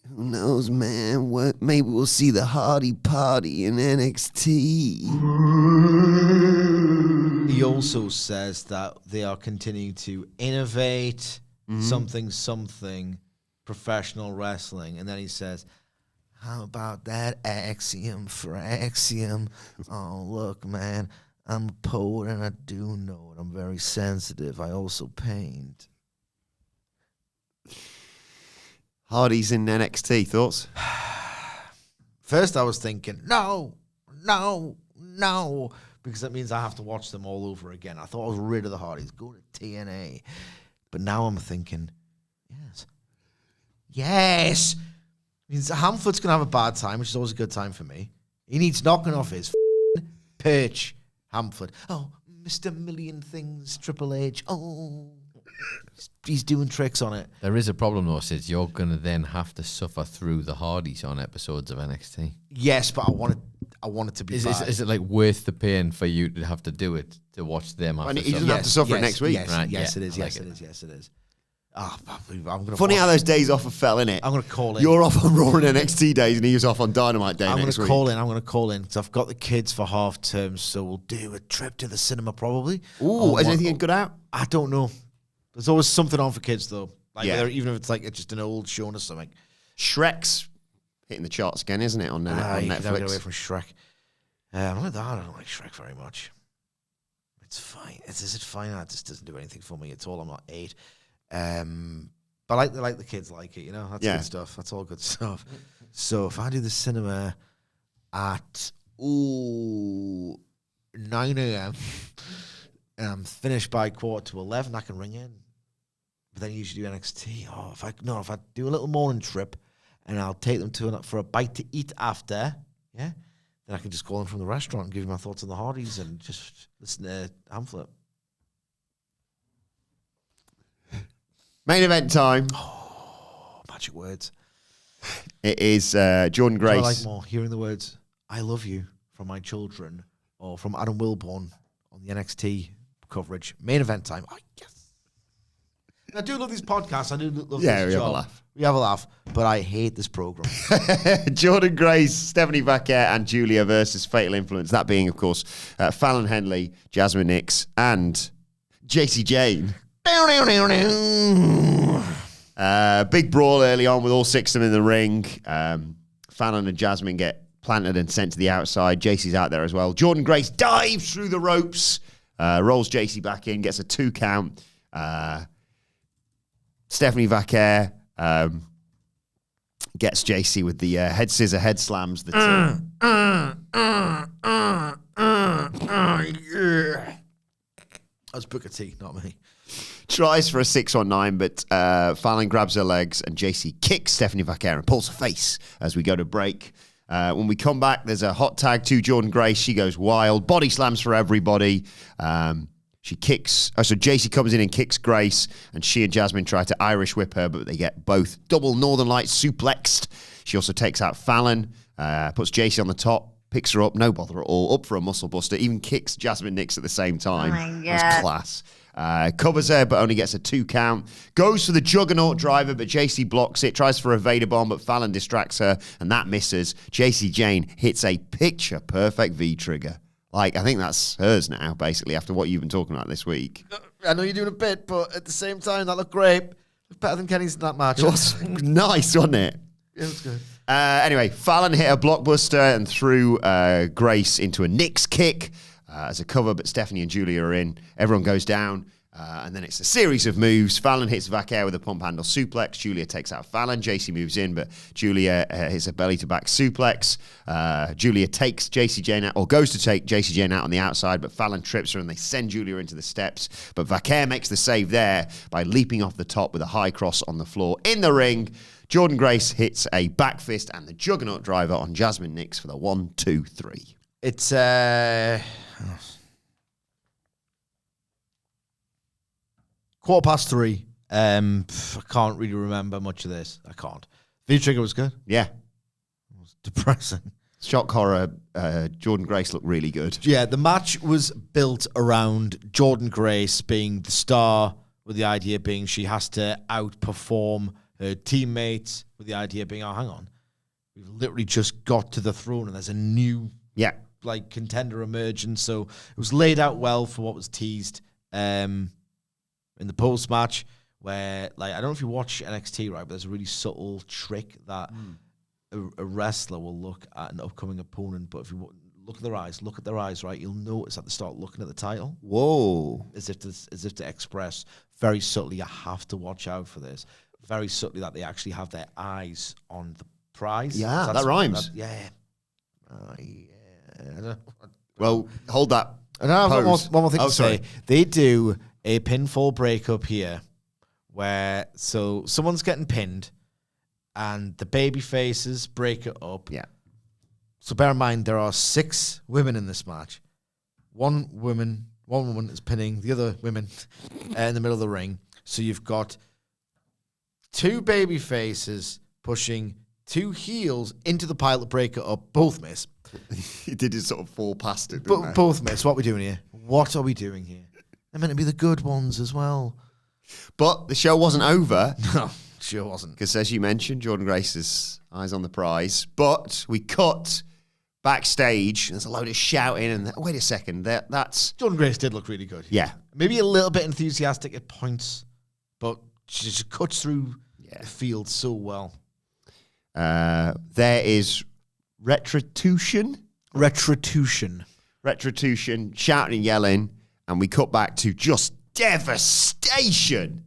Who knows, man? Maybe we'll see the Hardy Party in NXT. He also says that they are continuing to innovate something professional wrestling. And then he says, how about that axiom, Fraxiom? Oh, look, man, I'm a poet and I do know it. I'm very sensitive. I also paint. Hardy's in NXT, thoughts? First, I was thinking, no, because that means I have to watch them all over again. I thought I was rid of the Hardys. Go to TNA. But now I'm thinking, yes. Means Hamflet's going to have a bad time, which is always a good time for me. He needs knocking off his perch, Hamflet. Oh, Mr. Million Things, Triple H. Oh, he's doing tricks on it. There is a problem, though, Sid. You're going to then have to suffer through the Hardys on episodes of NXT. Yes, but I want it to be bad. Is it like worth the pain for you to have to do it, to watch them? And he doesn't have to suffer it next week. Yes, right? Yes, yeah, it is. I Yes, like it is. Yes, it is. Oh, I'm gonna Funny how those days off have fell, innit? I'm going to call in. You're off on Raw and NXT days, and he was off on Dynamite Day I'm next week. I'm going to call in because I've got the kids for half term, so we'll do a trip to the cinema probably. Ooh, is anything good out? I don't know. There's always something on for kids though. Like Yeah. even if it's like just an old show or something. Shrek's hitting the charts again, isn't it, on You can never get away Netflix? from Shrek. I don't like Shrek very much. It's fine. Is it fine? It just doesn't do anything for me at all. I'm not 8. But I like the kids like it, you know. That's Yeah. good stuff. That's all good stuff. So if I do the cinema at 9 a.m. and I'm finished by 11:15, I can ring in. But then you usually do NXT. If I do a little morning trip and I'll take them for a bite to eat after, yeah, then I can just call in from the restaurant and give you my thoughts on the Hardys and just listen to Hamflet. Main event time. Oh, magic words. It is Jordynne What I Grace. like more, hearing the words, I love you, from my children, or from Adam Wilbourn on the NXT coverage. Main event time. Oh, yes. I do love these podcasts. I do love this we have job. a laugh. We have a laugh, but I hate this program. Jordynne Grace, Stephanie Vaquer, and Giulia versus Fatal Influence. That being, of course, Fallon Henley, Jasmine Nix, and JC Jane. Big brawl early on with all 6 of them in the ring. Fallon and Jasmine get planted and sent to the outside. JC's out there as well. Jordynne Grace dives through the ropes, rolls JC back in, gets a 2 count. Stephanie Vaquer gets JC with the head scissor head slams. That's Booker T, not me. tries for a 619, but Fallon grabs her legs and JC kicks Stephanie Vaquer and pulls her face as we go to break. When we come back, there's a hot tag to Jordynne Grace. She goes wild. Body slams for everybody. She kicks... so JC comes in and kicks Grace, and she and Jasmine try to Irish whip her, but they get both double Northern Lights suplexed. She also takes out Fallon, puts JC on the top, picks her up, no bother at all, up for a muscle buster, even kicks Jasmine Nix at the same time. Oh my That's class. Covers her, but only gets a 2 count. Goes for the Juggernaut driver, but JC blocks it. Tries for a Vader bomb, but Fallon distracts her, and that misses. JC Jane hits a picture-perfect V-trigger. Like, I think that's hers now, basically, after what you've been talking about this week. I know you're doing a bit, but at the same time, that looked great. Looked better than Kenny's in that match. It was nice, wasn't it? It was good. Anyway, Fallon hit a blockbuster and threw Grace into a Nix kick as a cover, but Stephanie and Giulia are in. Everyone goes down, and then it's a series of moves. Fallon hits Vaquer with a pump handle suplex. Giulia takes out Fallon. JC moves in, but Giulia hits a belly-to-back suplex. Giulia takes JC Jane out, or goes to take JC Jane out on the outside, but Fallon trips her, and they send Giulia into the steps. But Vaquer makes the save there by leaping off the top with a high cross on the floor. In the ring, Jordynne Grace hits a back fist and the Juggernaut driver on Jasmine Nix for the 1, 2, 3. It's 3:15. I can't really remember much of this. I can't. V-trigger was good. Yeah. It was depressing. Shock horror. Jordynne Grace looked really good. Yeah, the match was built around Jordynne Grace being the star, with the idea being she has to outperform her teammates, with the idea being, oh, hang on, we've literally just got to the throne and there's a new contender emerging. So it was laid out well for what was teased in the post-match, where, I don't know if you watch NXT, right, but there's a really subtle trick that a wrestler will look at an upcoming opponent, but if you look at their eyes, right, you'll notice that they start looking at the title. Whoa. As if to express very subtly, you have to watch out for this. Very subtly, that they actually have their eyes on the prize. Yeah, that rhymes. Well, hold that. And I have one more thing to say. They do a pinfall breakup here where someone's getting pinned and the baby faces break it up. Yeah. So bear in mind, there are 6 women in this match. One woman is pinning the other women in the middle of the ring. So you've got 2 baby faces pushing 2 heels into the pile to break it up. Both miss. He did just sort of fall past it. Both miss. What are we doing here? What are we doing here? They're meant to be the good ones as well. But the show wasn't over. No, sure wasn't. Because as you mentioned, Jordynne Grace's eyes on the prize. But we cut backstage. There's a load of shouting. And wait a second. That's... Jordynne Grace did look really good. Yeah. Maybe a little bit enthusiastic at points. But she just cuts through the field so well. There is retribution, shouting and yelling, and we cut back to just devastation.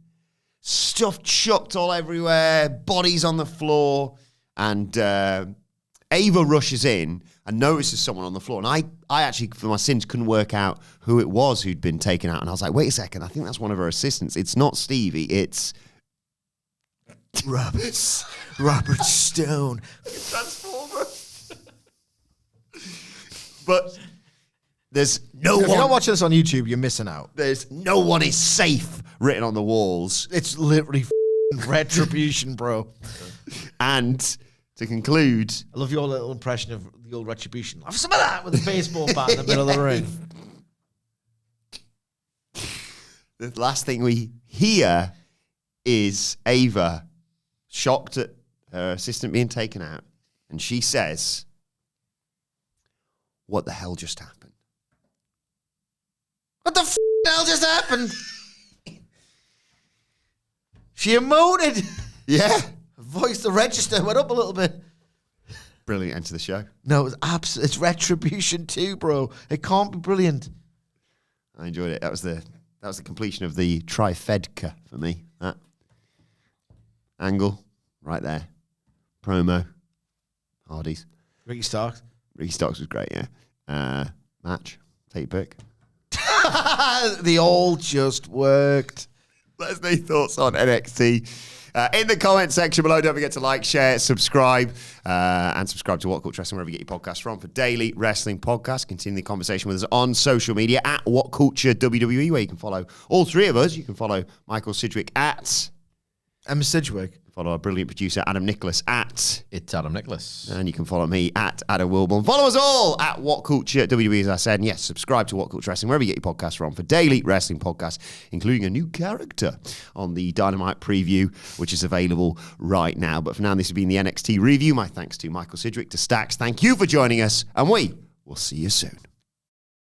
Stuff chucked all everywhere, bodies on the floor, and Ava rushes in and notices someone on the floor. And I actually, for my sins, couldn't work out who it was who'd been taken out. And I was like, wait a second, I think that's one of her assistants. It's not Stevie, it's... Robert Stone. Transformer. But there's no one... If you're not watching this on YouTube, you're missing out. There's no one is safe written on the walls. It's literally retribution, bro. And to conclude... I love your little impression of the old retribution. Have some of that with a baseball bat in the middle of the ring. The last thing we hear is Ava shocked at her assistant being taken out. And she says, what the hell just happened? What the hell just happened? She emoted. Yeah. Her voice, the register went up a little bit. Brilliant end to the show. No, it's retribution too, bro. It can't be brilliant. I enjoyed it. That was the completion of the trifedca for me. That angle right there. Promo. Hardy's. Ricky Starks. Ricky Starks was great, yeah. Match. Take your pick. They all just worked. Let us know your thoughts on NXT. In the comment section below, don't forget to like, share, subscribe, and subscribe to WhatCulture Wrestling wherever you get your podcasts from for daily wrestling podcasts. Continue the conversation with us on social media at WhatCulture WWE, where you can follow all 3 of us. You can follow Michael Sidgwick at... I'm Sidgwick. Follow our brilliant producer, Adam Nicholas, at... It's Adam Nicholas. And you can follow me at Adam Wilbourn. Follow us all at WhatCulture WWE, as I said. And yes, subscribe to WhatCulture Wrestling, wherever you get your podcasts from, for daily wrestling podcasts, including a new character on the Dynamite preview, which is available right now. But for now, this has been the NXT review. My thanks to Michael Sidgwick, to Stax. Thank you for joining us, and we will see you soon.